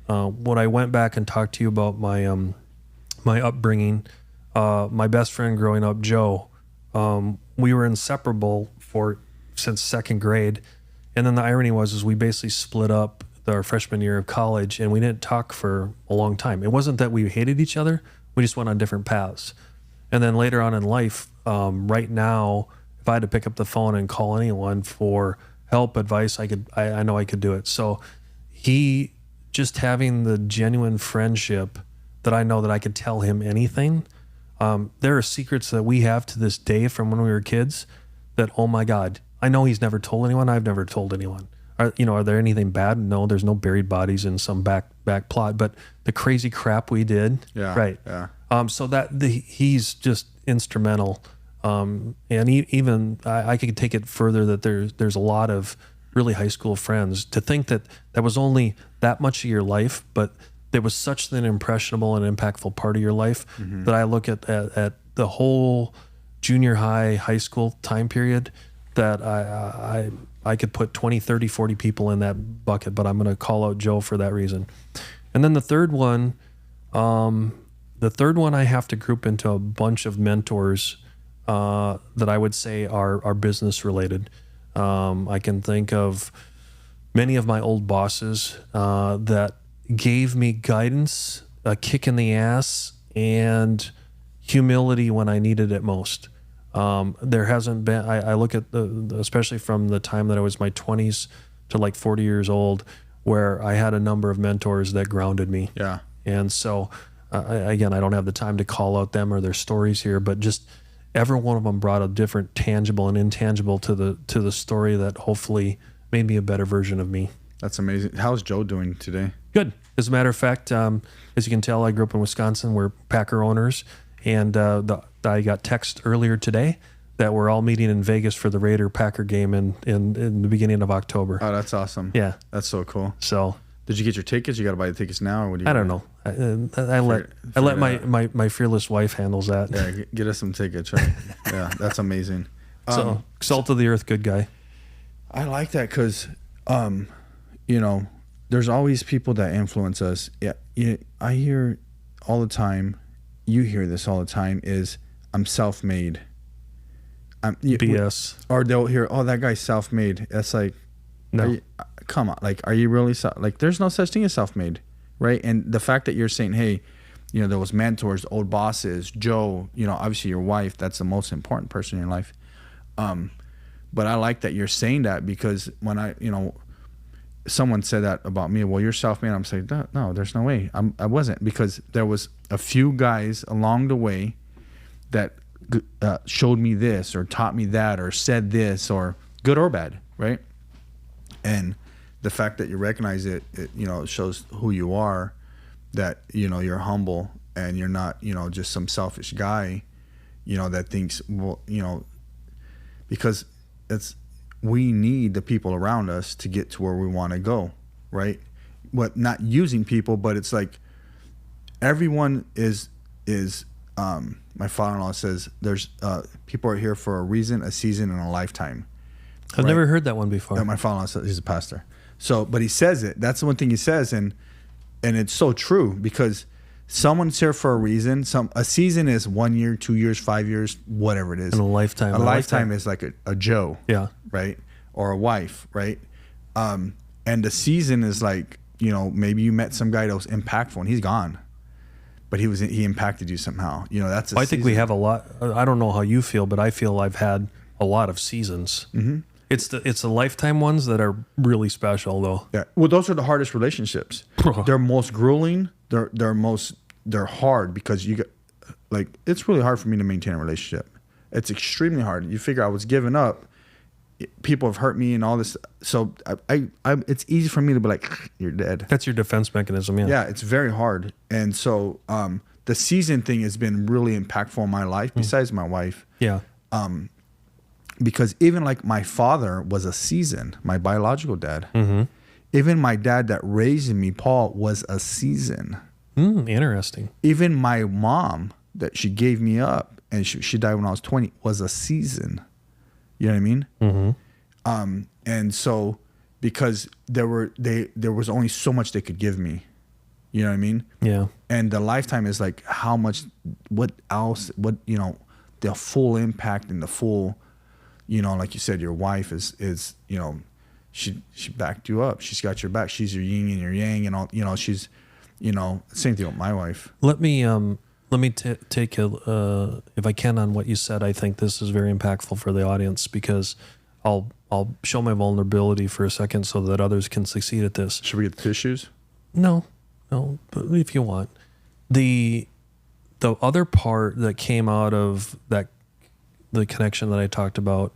when I went back and talked to you about my upbringing, my best friend growing up, Joe, we were inseparable since second grade. And then the irony was we basically split up our freshman year of college, and we didn't talk for a long time. It wasn't that we hated each other. We just went on different paths. And then later on in life, right now, if I had to pick up the phone and call anyone for help, advice, I know I could do it. So he, just having the genuine friendship that I know that I could tell him anything. There are secrets that we have to this day from when we were kids that, oh my God, I know he's never told anyone. I've never told anyone. Are there anything bad? No, there's no buried bodies in some back plot, but the crazy crap we did. Yeah. Right. Yeah. So he's just instrumental. And even I could take it further that there's a lot of really high school friends. To think that was only that much of your life, but there was such an impressionable and impactful part of your life that I look at the whole junior high school time period that I could put 20, 30, 40 people in that bucket, but I'm going to call out Joe for that reason. And then the third one I have to group into a bunch of mentors that I would say are business related. I can think of many of my old bosses that gave me guidance, a kick in the ass, and humility when I needed it most. There hasn't been, I look at especially from the time that I was my 20s to like 40 years old, where I had a number of mentors that grounded me. Yeah. And so, again, I don't have the time to call out them or their stories here, but just every one of them brought a different tangible and intangible to the story that hopefully made me a better version of me. That's amazing. How's Joe doing today? Good. As a matter of fact, as you can tell, I grew up in Wisconsin. We're Packer owners, and I got text earlier today that we're all meeting in Vegas for the Raider-Packer game in the beginning of October. Oh, that's awesome. Yeah. That's so cool. So did you get your tickets? You got to buy the tickets now, or what do you? I don't know. I let my fearless wife handles that. Yeah, get us some tickets, right? Yeah, that's amazing. So salt of the earth, good guy. I like that because, you know, there's always people that influence us. Yeah, I hear all the time. You hear this all the time. Is I'm self-made. BS. Or they'll hear, oh, that guy's self-made. That's like, No. Come on. Like, are you really like? There's no such thing as self-made, right? And the fact that you're saying, hey, you know, those mentors, old bosses, Joe, you know, obviously your wife, that's the most important person in your life. But I like that you're saying that, because when someone said that about me, well, you're self-made. I'm saying, no, there's no way. I wasn't, because there was a few guys along the way that showed me this or taught me that or said this, or good or bad, right? And the fact that you recognize it, you know, it shows who you are, that, you know, you're humble and you're not, you know, just some selfish guy, you know, that thinks, well, you know, because we need the people around us to get to where we want to go, right? Not using people, but it's like everyone is my father-in-law says there's people are here for a reason, a season, and a lifetime. I've never heard that one before. My father-in-law says, he's a pastor. So, but he says it. That's the one thing he says, and it's so true, because someone's here for a reason. A season is 1 year, 2 years, 5 years, whatever it is. And a lifetime. A lifetime is like a Joe. Yeah. Right? Or a wife, right? And the season is like, you know, maybe you met some guy that was impactful and he's gone, but he impacted you somehow. You know, that's. I think we have a lot. I don't know how you feel, but I feel I've had a lot of seasons. Mm-hmm. It's the lifetime ones that are really special, though. Yeah. Well, those are the hardest relationships. They're most grueling. They're hard, because you get, like, it's really hard for me to maintain a relationship. It's extremely hard. You figure I was giving up. People have hurt me and all this. So it's easy for me to be like, you're dead. That's your defense mechanism. Yeah. Yeah. It's very hard. And so, the season thing has been really impactful in my life, besides my wife. Yeah. Because even like my father was a season, my biological dad. Mm-hmm. Even my dad that raised me, Paul, was a season. Interesting. Even my mom that she gave me up, and she died when I was 20, was a season. You know what I mean? Mm-hmm. And so, because there was only so much they could give me. You know what I mean? Yeah. And the lifetime is like how much, what else, you know, the full impact and the full, you know, like you said, your wife is, you know, she backed you up. She's got your back. She's your yin and your yang, and all, you know, she's, you know, same thing with my wife. Let me take if I can, on what you said. I think this is very impactful for the audience, because I'll show my vulnerability for a second so that others can succeed at this. Should we get the tissues? No, but if you want. The other part that came out of that, the connection that I talked about,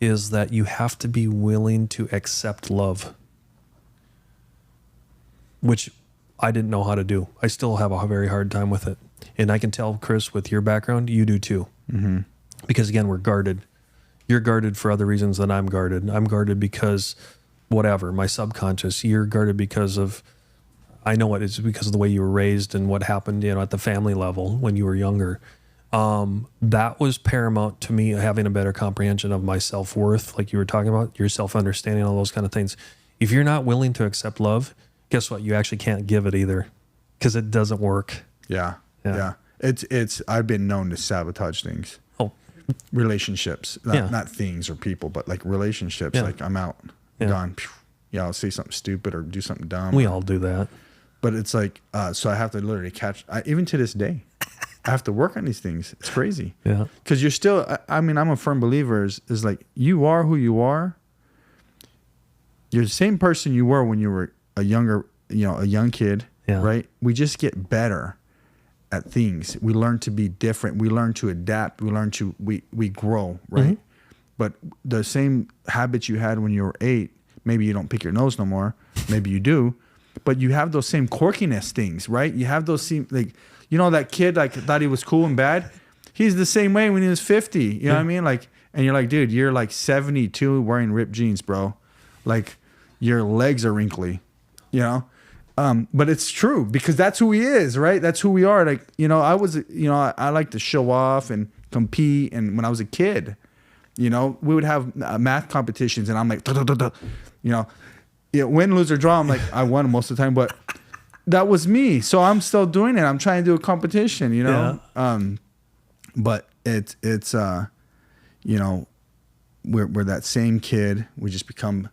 is that you have to be willing to accept love, which I didn't know how to do. I still have a very hard time with it. And I can tell, Chris, with your background, you do too. Mm-hmm. Because again, we're guarded. You're guarded for other reasons than I'm guarded. I'm guarded because whatever, my subconscious. You're guarded because of, I know it is because of the way you were raised and what happened, you know, at the family level when you were younger. That was paramount to me, having a better comprehension of my self-worth, like you were talking about, your self-understanding, all those kind of things. If you're not willing to accept love, guess what? You actually can't give it either, because it doesn't work. Yeah. It's I've been known to sabotage things. Relationships, not things or people, but like relationships. Like I'm out, gone. Yeah, I'll say something stupid or do something dumb. We all do that. But it's like, so I have to literally catch, even to this day, I have to work on these things. It's crazy. Yeah. Because you're still, I'm a firm believer is like, you are who you are. You're the same person you were when you were a young kid, right? We just get better at things. We learn to be different. We learn to adapt. We grow, right? Mm-hmm. But the same habits you had when you were 8, maybe you don't pick your nose no more. Maybe you do. But you have those same quirkiness things, right? You have those same, like, you know, that kid like thought he was cool and bad. he's the same way when he was 50. You know what I mean? Like, and you're like, dude, you're like 72 wearing ripped jeans, bro. Like, your legs are wrinkly, you know? But it's true because that's who he is, right? That's who we are. Like, you know, I like to show off and compete. And when I was a kid, you know, we would have math competitions and I'm like, duh, duh, duh, duh. You know, win, lose or draw. I'm like, I won most of the time, but that was me. So I'm still doing it. I'm trying to do a competition, you know? Yeah. But it's you know, we're that same kid. We just become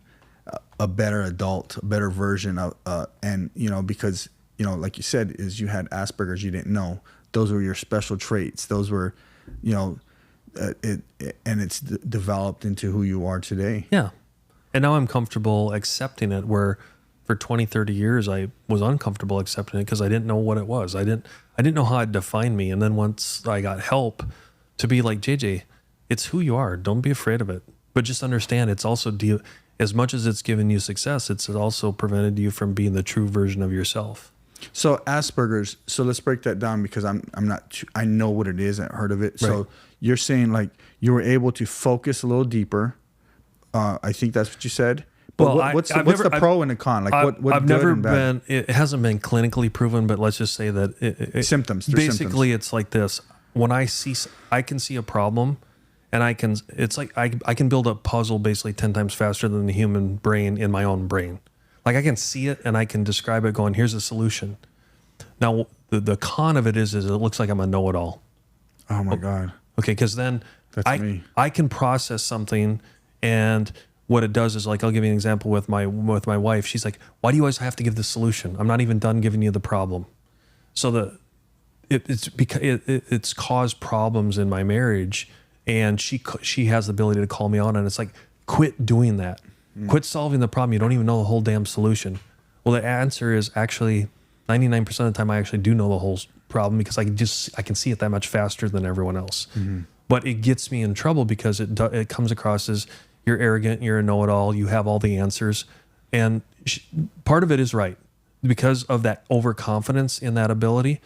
a better adult, a better version of, and you know, because, you know, like you said, is you had Aspergers, you didn't know. Those were your special traits. Those were, you know, and it's developed into who you are today. Yeah. And now I'm comfortable accepting it, where for 20, 30 years, I was uncomfortable accepting it because I didn't know what it was. I didn't know how it defined me. And then once I got help to be like, JJ, it's who you are. Don't be afraid of it. But just understand it's also, as much as it's given you success, it's also prevented you from being the true version of yourself. So Asperger's, so let's break that down because I know what it is. I heard of it. Right. So you're saying like you were able to focus a little deeper. I think that's what you said. But well, what's the pro and the con? Like what I've never been, it hasn't been clinically proven, but let's just say that symptoms. Basically, it's like this. When I can see a problem, and it's like I can build a puzzle basically 10 times faster than the human brain in my own brain. Like I can see it and I can describe it going, here's a solution. Now, the con of it is it looks like I'm a know-it-all. Oh my God. Okay, because then I can process something, and what it does is, like, I'll give you an example with my wife. She's like, why do you always have to give the solution? I'm not even done giving you the problem. So it's caused problems in my marriage, and she has the ability to call me on, and it's like, quit doing that. Quit solving the problem. You don't even know the whole damn solution. Well, the answer is actually 99% of the time I actually do know the whole problem because I can see it that much faster than everyone else. Mm-hmm. But it gets me in trouble because it comes across as you're arrogant, you're a know-it-all, you have all the answers. And part of it is right because of that overconfidence in that ability,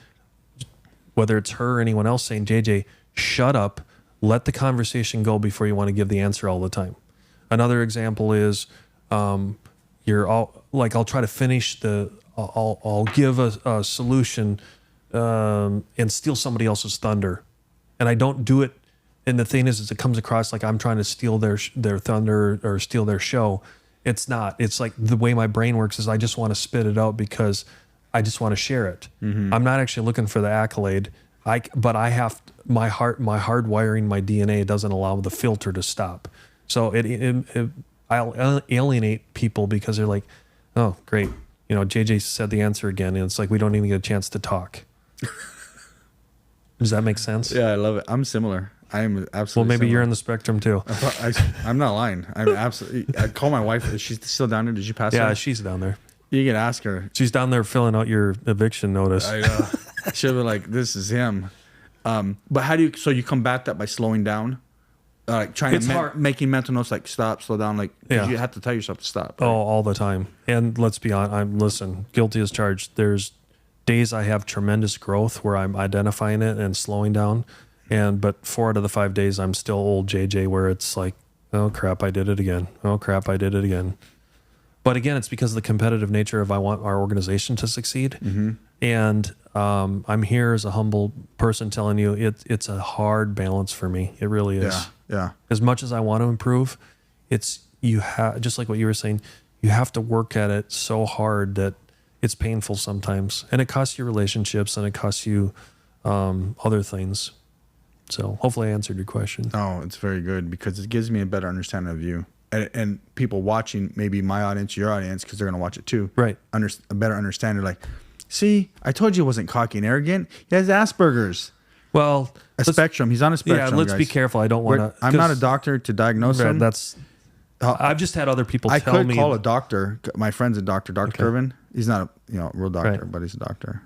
whether it's her or anyone else saying, JJ, shut up, let the conversation go before you want to give the answer all the time. Another example is you're all like, I'll try to finish I'll give a solution and steal somebody else's thunder, and I don't do it. And the thing is it comes across like I'm trying to steal their thunder or steal their show. It's not. It's like the way my brain works is I just want to spit it out because I just want to share it. Mm-hmm. I'm not actually looking for the accolade. But I have my hard wiring, my DNA doesn't allow the filter to stop. So I'll alienate people because they're like, oh, great. You know, JJ said the answer again. And it's like, we don't even get a chance to talk. Does that make sense? Yeah, I love it. I'm similar. I am absolutely Well, maybe similar. you're on the spectrum too. I'm not lying. I'm absolutely. I call my wife. Is she still down there? Did you pass her? Yeah, she's down there. You can ask her. She's down there filling out your eviction notice. I know. She'll be like, this is him. But how do you combat that by slowing down? Like trying to making mental notes, like stop, slow down, like you have to tell yourself to stop. Right? Oh, all the time. And let's be honest, listen, guilty as charged. There's days I have tremendous growth where I'm identifying it and slowing down. But 4 out of the 5 days I'm still old JJ, where it's like, oh crap, I did it again. Oh crap, I did it again. But again, it's because of the competitive nature of I want our organization to succeed. Mm-hmm. And I'm here as a humble person telling you it's a hard balance for me. It really is. Yeah. As much as I want to improve, just like what you were saying, you have to work at it so hard that it's painful sometimes. And it costs you relationships and it costs you other things. So hopefully I answered your question. Oh, it's very good because it gives me a better understanding of you. And people watching, maybe my audience, your audience, because they're going to watch it too. Right. A better understanding. Like, see, I told you he wasn't cocky and arrogant. He has Asperger's. Well, a spectrum. He's on a spectrum. Yeah, let's guys. be careful. I don't want to. I'm not a doctor to diagnose him. I've just had other people tell me. I could call a doctor. My friend's a doctor, Dr. Kervin. He's not a real doctor, but he's a doctor.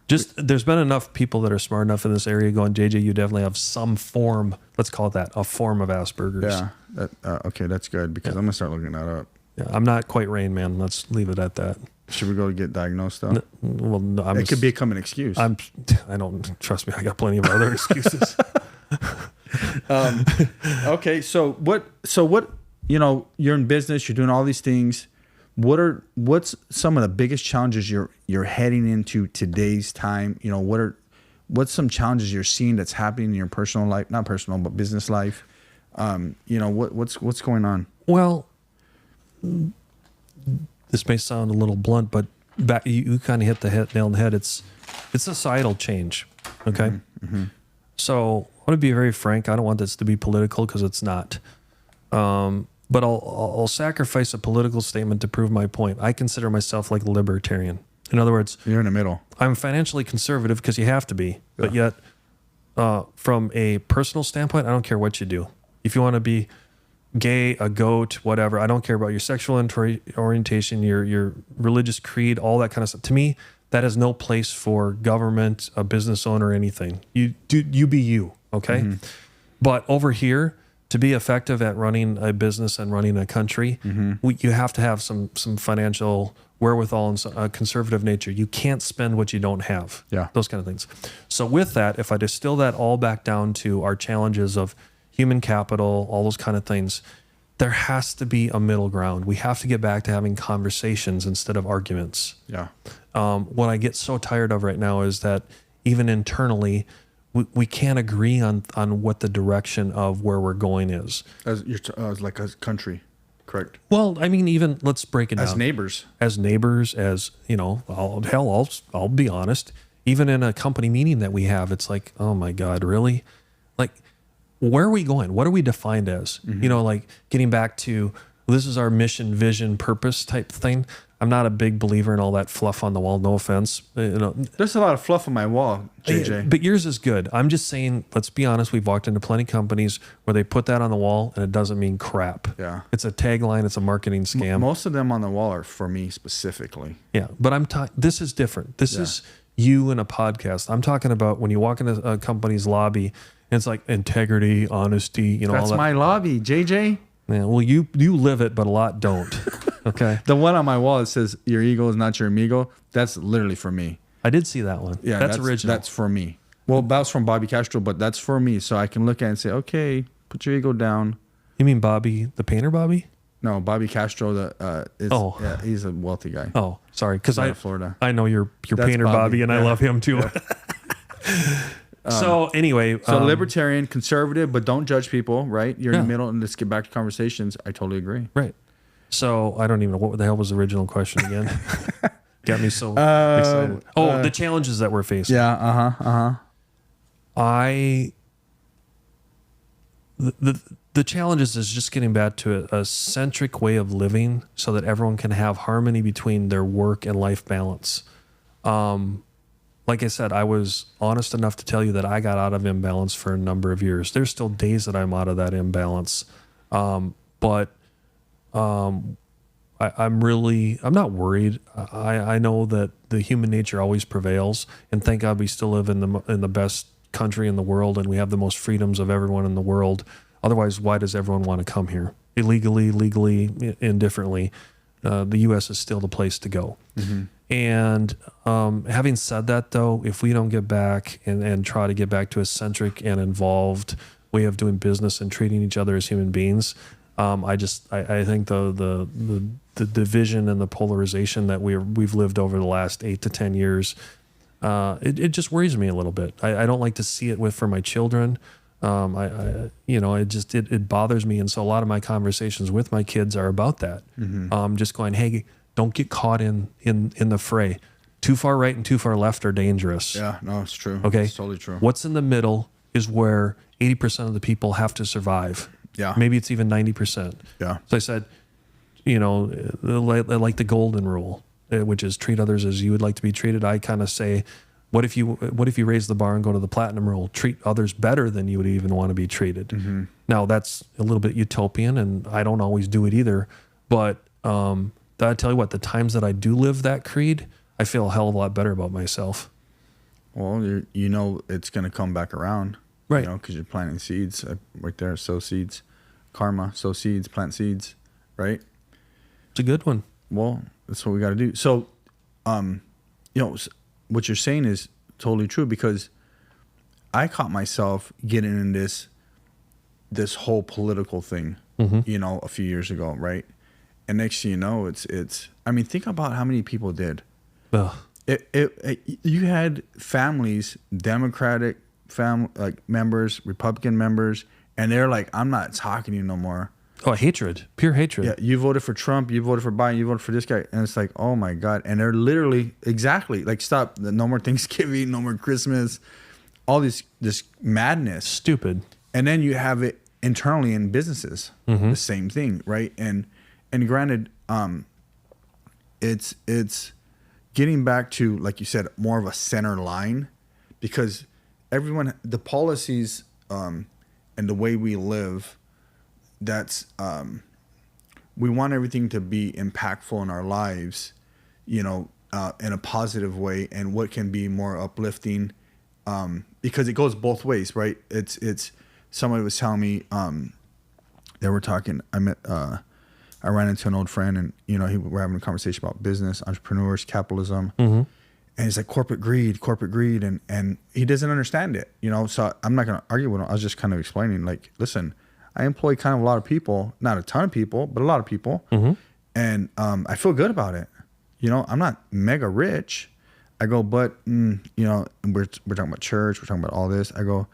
There's been enough people that are smart enough in this area going, JJ, you definitely have some form, let's call it that, a form of Asperger's. Yeah. Okay, that's good because I'm going to start looking that up. Yeah, I'm not quite Rain Man. Let's leave it at that. Should we go get diagnosed though? Well, no, it could become an excuse. I don't trust me. I got plenty of other excuses. Okay. So what, you're in business, you're doing all these things. What's some of the biggest challenges you're heading into today's time? What's some challenges you're seeing that's happening in your personal life, not personal, but business life? What's going on? Well, this may sound a little blunt, but you kind of hit the nail on the head. It's societal change. Okay. Mm-hmm. So I want to be very frank. I don't want this to be political because it's not. But I'll sacrifice a political statement to prove my point. I consider myself like a libertarian. In other words, you're in the middle. I'm financially conservative because you have to be. Yeah. But yet, from a personal standpoint, I don't care what you do. If you want to be gay, a goat, whatever, I don't care about your sexual orientation, your religious creed, all that kind of stuff. To me, that has no place for government, a business owner, anything. You be you, okay? Mm-hmm. But over here, to be effective at running a business and running a country, you have to have some financial wherewithal and a conservative nature. You can't spend what you don't have. Yeah. Those kind of things. So with that, if I distill that all back down to our challenges of human capital, all those kind of things, there has to be a middle ground. We have to get back to having conversations instead of arguments. Yeah. What I get so tired of right now is that even internally, we can't agree on what the direction of where we're going is. As like a country, correct? Well, I mean, even let's break it down. As neighbors, I'll be honest. Even in a company meeting that we have, it's like, oh my God, really? Like, where are we going? What are we defined as? Like getting back to this is our mission, vision, purpose type thing. I'm not a big believer in all that fluff on the wall. No offense. There's a lot of fluff on my wall, JJ. But yours is good. I'm just saying, let's be honest. We've walked into plenty of companies where they put that on the wall and it doesn't mean crap. Yeah. It's a tagline. It's a marketing scam. Most of them on the wall are for me specifically. Yeah. But this is different. This is you in a podcast. I'm talking about when you walk into a company's lobby, and it's like integrity, honesty, That's all that. my lobby, JJ. Yeah, well, you live it, but a lot don't. Okay. The one on my wall that says "Your ego is not your amigo." That's literally for me. I did see that one. Yeah, that's original. That's for me. Well, that was from Bobby Castro, but that's for me, so I can look at it and say, "Okay, put your ego down." You mean Bobby, the painter, Bobby? No, Bobby Castro. Yeah, he's a wealthy guy. Oh, sorry, because Florida. I know your painter Bobby, and I love him too. Yeah. So anyway, libertarian, conservative, but don't judge people, right? You're in the middle, and let's get back to conversations. I totally agree. Right. So I don't even know what the hell was the original question again. Got me so excited. The challenges that we're facing. Yeah. The challenges is just getting back to a centric way of living so that everyone can have harmony between their work and life balance. Like I said, I was honest enough to tell you that I got out of imbalance for a number of years. There's still days that I'm out of that imbalance. But I'm not worried. I know that the human nature always prevails, and thank God we still live in the best country in the world, and we have the most freedoms of everyone in the world. Otherwise, why does everyone want to come here? Illegally, legally, indifferently, the U.S. is still the place to go. Mm-hmm. And having said that, though, if we don't get back and try to get back to a centric and involved way of doing business and treating each other as human beings, I think the division and the polarization that we've lived over the last 8 to 10 years, it just worries me a little bit. I don't like to see it for my children. It bothers me, and so a lot of my conversations with my kids are about that. Mm-hmm. Just going, hey, don't get caught in the fray. Too far right and too far left are dangerous. Yeah, no, it's true. Okay, it's totally true. What's in the middle is where 80% of the people have to survive. Yeah, maybe it's even 90%. Yeah. So I said, like the golden rule, which is treat others as you would like to be treated. I kind of say, what if you raise the bar and go to the platinum rule? Treat others better than you would even want to be treated. Mm-hmm. Now that's a little bit utopian, and I don't always do it either. But I tell you what, the times that I do live that creed, I feel a hell of a lot better about myself. Well, it's going to come back around, right? Because you're planting seeds right there. Sow seeds, karma. Sow seeds, plant seeds, right? It's a good one. Well, that's what we got to do. So you know, what you're saying is totally true, because I caught myself getting in this whole political thing, you know, a few years ago, right? And next thing you know, it's. I mean, think about how many people did. Ugh. You had families, Democratic members, Republican members, and they're like, "I'm not talking to you no more." Oh, hatred, pure hatred. Yeah, you voted for Trump, you voted for Biden, you voted for this guy, and it's like, oh my God. And they're literally exactly like, stop, no more Thanksgiving, no more Christmas, all this madness, Stupid. and then you have it internally in businesses, the same thing, right? And granted, it's getting back to, like you said, more of a center line, because everyone, the policies and the way we live, that's we want everything to be impactful in our lives, you know, in a positive way, and what can be more uplifting, because it goes both ways, right? It's somebody was telling me, they were talking, I ran into an old friend, and you know, we're having a conversation about business, entrepreneurs, capitalism, and he's like, corporate greed, and he doesn't understand it, you know. So I'm not gonna argue with him. I was just kind of explaining, like, listen, I employ kind of a lot of people, not a ton of people, but a lot of people, and I feel good about it. You know, I'm not mega rich. I go, but you know, we're talking about church, we're talking about all this. I go,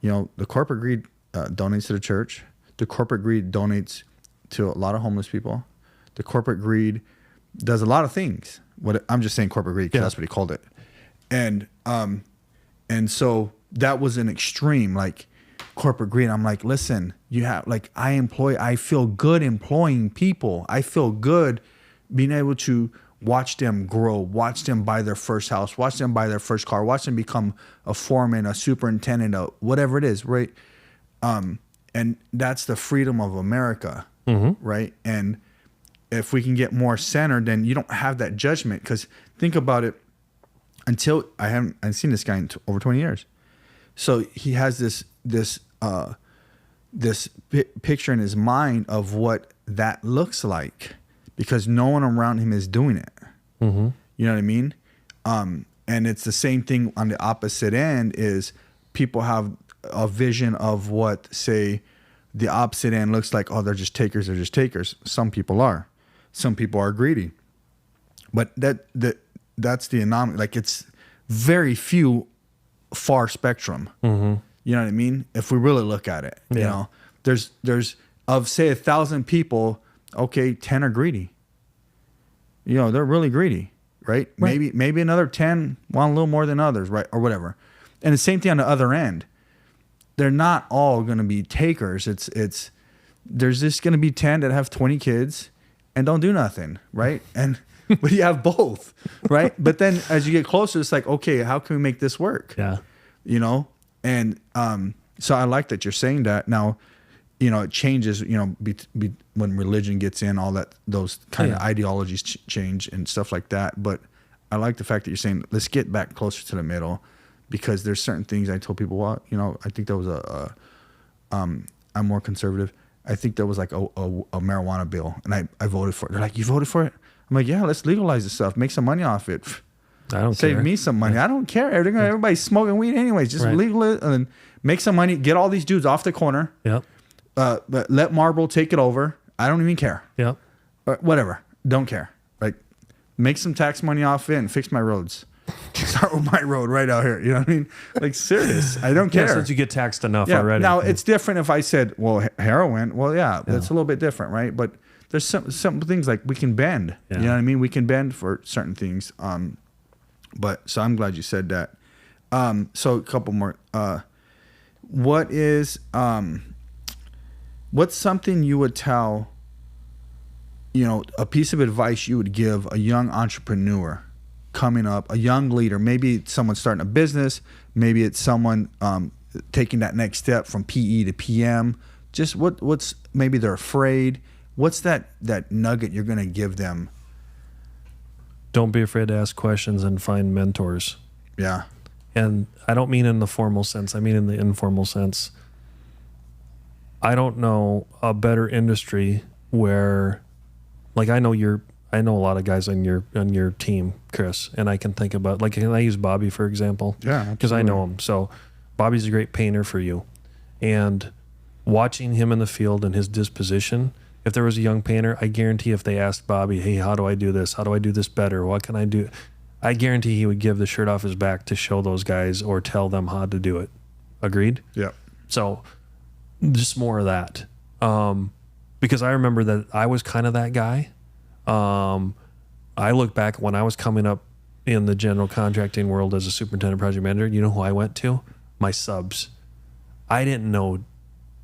you know, the corporate greed donates to the church. The corporate greed donates to a lot of homeless people. The corporate greed does a lot of things. I'm just saying corporate greed because that's what he called it. And so that was an extreme, like, corporate greed. I'm like, listen, you have, like, I feel good employing people. I feel good being able to watch them grow, watch them buy their first house, watch them buy their first car, watch them become a foreman, a superintendent, whatever it is, right? And that's the freedom of America, right? And if we can get more centered, then you don't have that judgment. Because think about it, I've seen this guy in over 20 years. So he has this picture in his mind of what that looks like, because no one around him is doing it. You know what I mean? And it's the same thing on the opposite end, is people have a vision of what, say, the opposite end looks like. Oh, they're just takers. Some people are. Some people are greedy. But that's the anomaly. Like, it's very few far spectrum. You know what I mean? If we really look at it, you know, there's of, say, 1,000 people, okay, 10 are greedy. You know, they're really greedy, right? Maybe another 10 want a little more than others, right? Or whatever. And the same thing on the other end. They're not all going to be takers. There's just going to be 10 that have 20 kids and don't do nothing, right? And but you have both, right? But then as you get closer, it's like, okay, how can we make this work? Yeah. You know? And so I like that you're saying that. Now, you know, it changes, you know, when religion gets in, all that, those kind of ideologies change and stuff like that. But I like the fact that you're saying, let's get back closer to the middle, because there's certain things I told people, well, you know, I think there was I'm more conservative. I think there was like a marijuana bill, and I voted for it. They're like, you voted for it? I'm like, yeah, let's legalize this stuff, make some money off it. I don't Save care. me some money. I don't care. Everybody's smoking weed anyways. Just legal it and make some money. Get all these dudes off the corner. Yep. But let Marlboro take it over. I don't even care. Yep. Whatever. Don't care. Like, make some tax money off it and fix my roads. Start with my road right out here. You know what I mean? Like, serious. I don't care. Since you get taxed enough already. Now, it's different if I said, well, heroin. Well, that's a little bit different, right? But there's some things like we can bend. You know what I mean? We can bend for certain things. But so I'm glad you said that. So a couple more. What's something you would tell, you know, a piece of advice you would give a young entrepreneur coming up, a young leader? Maybe it's someone starting a business. Maybe it's someone taking that next step from PE to PM. Just what's maybe they're afraid. What's that nugget you're going to give them? Don't be afraid to ask questions and find mentors. Yeah. And I don't mean in the formal sense. I mean in the informal sense. I don't know a better industry where, like, I know I know a lot of guys on your team, Chris, and I can think about, like, can I use Bobby for example? Yeah, because I know him. So Bobby's a great painter for you, and watching him in the field and his disposition. If there was a young painter, I guarantee if they asked Bobby, hey, how do I do this? How do I do this better? What can I do? I guarantee he would give the shirt off his back to show those guys or tell them how to do it. Agreed? Yeah. So just more of that. Because I remember that I was kind of that guy. I look back when I was coming up in the general contracting world as a superintendent project manager, you know who I went to? My subs. I didn't know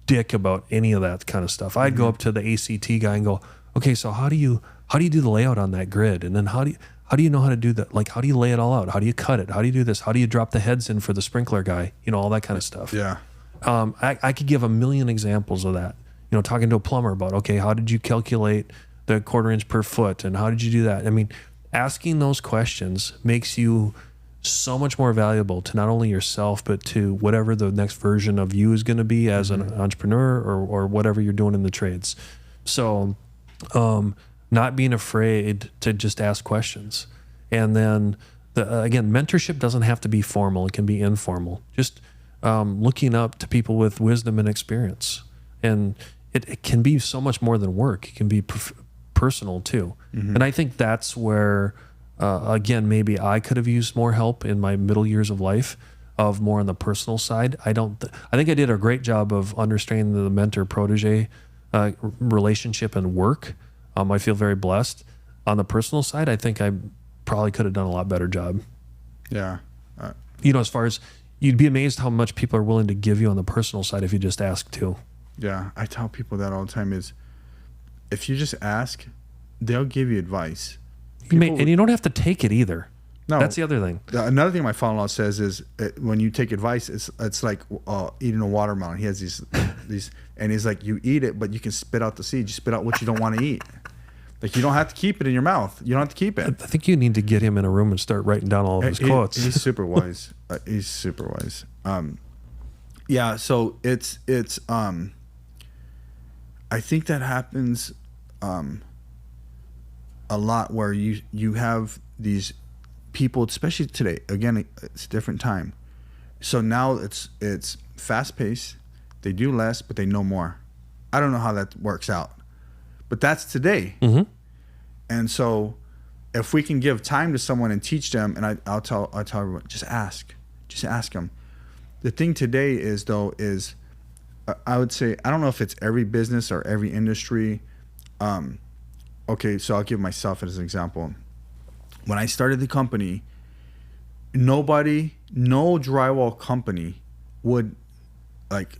dick about any of that kind of stuff. I'd go up to the ACT guy and go, okay, so how do you do the layout on that grid? And then how do you know how to do that? Like, how do you lay it all out? How do you cut it? How do you do this? How do you drop the heads in for the sprinkler guy? You know, all that kind of stuff. Yeah. I could give a million examples of that. You know, talking to a plumber about, okay, how did you calculate the 1/4 inch per foot? And how did you do that? I mean, asking those questions makes you so much more valuable to not only yourself, but to whatever the next version of you is going to be as an entrepreneur or whatever you're doing in the trades. So, not being afraid to just ask questions. And then again, mentorship doesn't have to be formal. It can be informal. Just looking up to people with wisdom and experience. And it can be so much more than work. It can be personal too. And I think that's where, again, maybe I could have used more help in my middle years of life, of more on the personal side. I think I did a great job of understanding the mentor-protege relationship and work. I feel very blessed. On the personal side, I think I probably could have done a lot better job. Yeah. You know, as far as you'd be amazed how much people are willing to give you on the personal side if you just ask to. Yeah. I tell people that all the time is if you just ask, they'll give you advice. And you don't have to take it either. No, that's the other thing. Another thing my father-in-law says is when you take advice, it's like eating a watermelon. He has these, and he's like, you eat it, but you can spit out the seed. You spit out what you don't want to eat. Like, you don't have to keep it in your mouth. You don't have to keep it. I think you need to get him in a room and start writing down all of his quotes. He's super wise. He's super wise. Yeah. So it's I think that happens a lot where you have these people, especially today. Again, it's a different time. So now it's fast paced. They do less, but they know more. I don't know how that works out, but that's today. And so if we can give time to someone and teach them, and I'll tell everyone, just ask them. The thing today is I would say, I don't know if it's every business or every industry. Okay, so I'll give myself as an example. When I started the company, no drywall company would like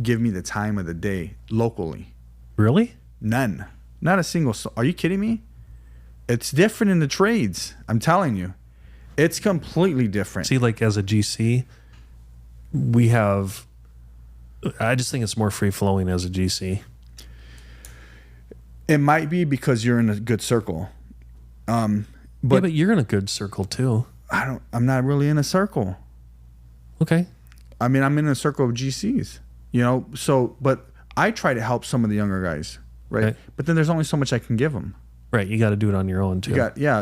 give me the time of the day locally. Really? None. Not a single. Are you kidding me? It's different in the trades. I'm telling you. It's completely different. See, like as a GC, I just think it's more free flowing as a GC. It might be because you're in a good circle. But you're in a good circle too. I'm not really in a circle. Okay. I mean, I'm in a circle of GCs, you know, but I try to help some of the younger guys, right? Okay. But then there's only so much I can give them. Right. You got to do it on your own too.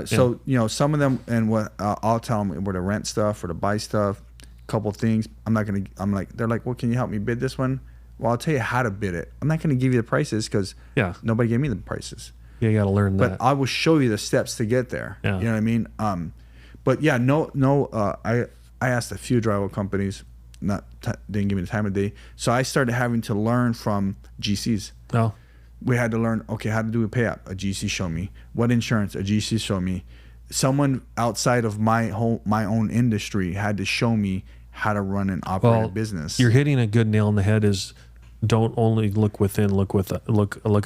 So, you know, some of them, and what I'll tell them where to rent stuff or to buy stuff, a couple of things. They're like, well, can you help me bid this one? Well, I'll tell you how to bid it. I'm not going to give you the prices because nobody gave me the prices. Yeah, you got to learn that. But I will show you the steps to get there. Yeah. You know what I mean? But yeah, I asked a few drywall companies, didn't give me the time of day. So I started having to learn from GCs. Oh. We had to learn, okay, how to do a pay app. A GC showed me. What insurance? A GC showed me. Someone outside of my own industry had to show me how to run and operate a business. You're hitting a good nail on the head. Is don't only look within, look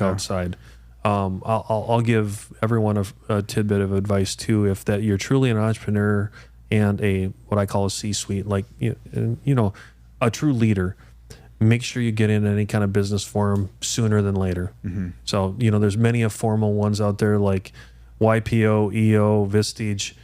outside. I'll give everyone a tidbit of advice too. If that you're truly an entrepreneur and what I call a C-suite, like a true leader, make sure you get in any kind of business forum sooner than later. So there's many formal ones out there like YPO, EO, Vistage.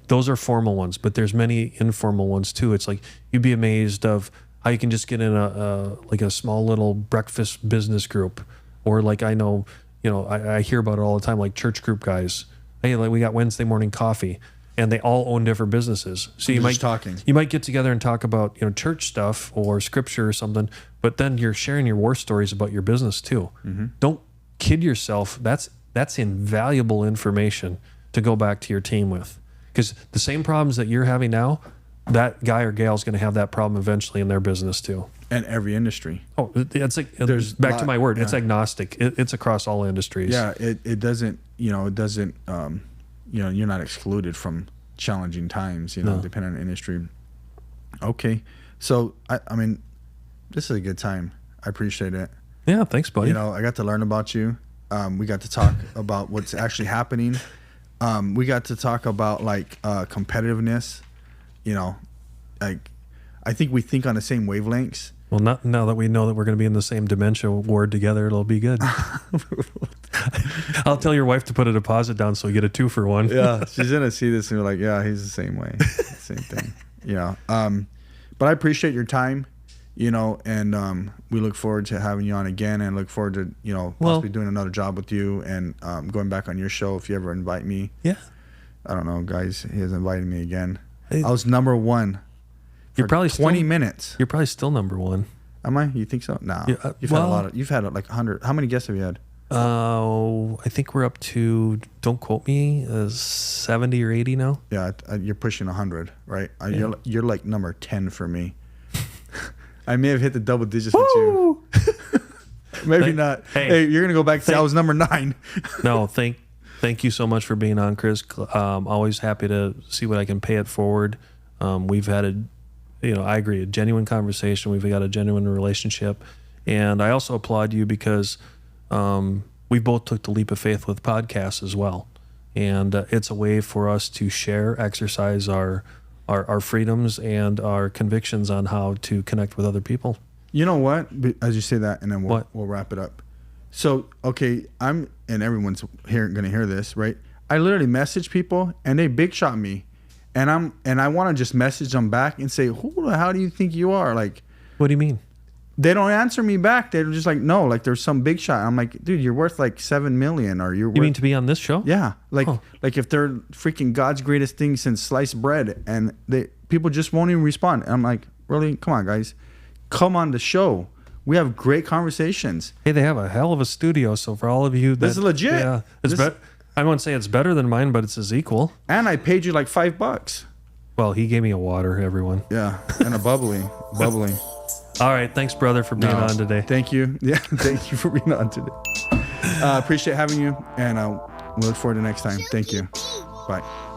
Those are formal ones, but there's many informal ones too. It's like you'd be amazed of how you can just get in a small little breakfast business group, or like I know I hear about it all the time, like church group guys. Hey, like we got Wednesday morning coffee, and they all own different businesses. So you might get together and talk about church stuff or scripture or something, but then you're sharing your war stories about your business too. Mm-hmm. Don't kid yourself. That's invaluable information to go back to your team with, because the same problems that you're having now, that guy or gal is going to have that problem eventually in their business too. And every industry. Oh, it's like there's back to my word. Yeah. It's agnostic. It's across all industries. Yeah, it doesn't. You're not excluded from challenging times. Depending on the industry. Okay, so I mean, this is a good time. I appreciate it. Yeah, thanks, buddy. I got to learn about you. We got to talk about what's actually happening. We got to talk about competitiveness. I think we think on the same wavelengths. Well, not now that we know that we're going to be in the same dementia ward together, it'll be good. I'll tell your wife to put a deposit down so you get a 2-for-1. Yeah, she's going to see this and be like, yeah, he's the same way. Same thing. Yeah. But I appreciate your time, and we look forward to having you on again, and look forward to, possibly doing another job with you and going back on your show if you ever invite me. Yeah. I don't know, guys. He has invited me again. I was number one. You're probably 20 minutes. You're probably still number one. Am I? You think so? No. Yeah, you've had a lot of. You've had like 100. How many guests have you had? I think we're up to, don't quote me, 70 or 80 now. Yeah, you're pushing 100, right? Yeah. You're like number 10 for me. I may have hit the double digits with you. Maybe not. Hey, you're gonna go back and say I was number 9. No, thank you so much for being on, Chris. Always happy to see what I can pay it forward. We've had I agree, a genuine conversation. We've got a genuine relationship. And I also applaud you because we both took the leap of faith with podcasts as well. And it's a way for us to share, exercise our freedoms and our convictions on how to connect with other people. You know what? As you say that, and then we'll wrap it up. So, okay, and everyone's going to hear this, right? I literally message people and they big shot me. And I want to just message them back and say, who the hell do you think you are? Like, what do you mean? They don't answer me back. They're just like, no, like there's some big shot. I'm like, dude, you're worth like $7 million, or you mean to be on this show? Yeah, like if they're freaking God's greatest thing since sliced bread, and people just won't even respond. And I'm like, really? Come on, guys, come on the show. We have great conversations. Hey, they have a hell of a studio. So for all of you, this is legit. Yeah, I won't say it's better than mine, but it's his equal. And I paid you like $5. Well, he gave me a water, everyone. Yeah, and a bubbly. All right, thanks, brother, for being on today. Thank you. Yeah, thank you for being on today. Appreciate having you, and we look forward to next time. Thank you. Bye.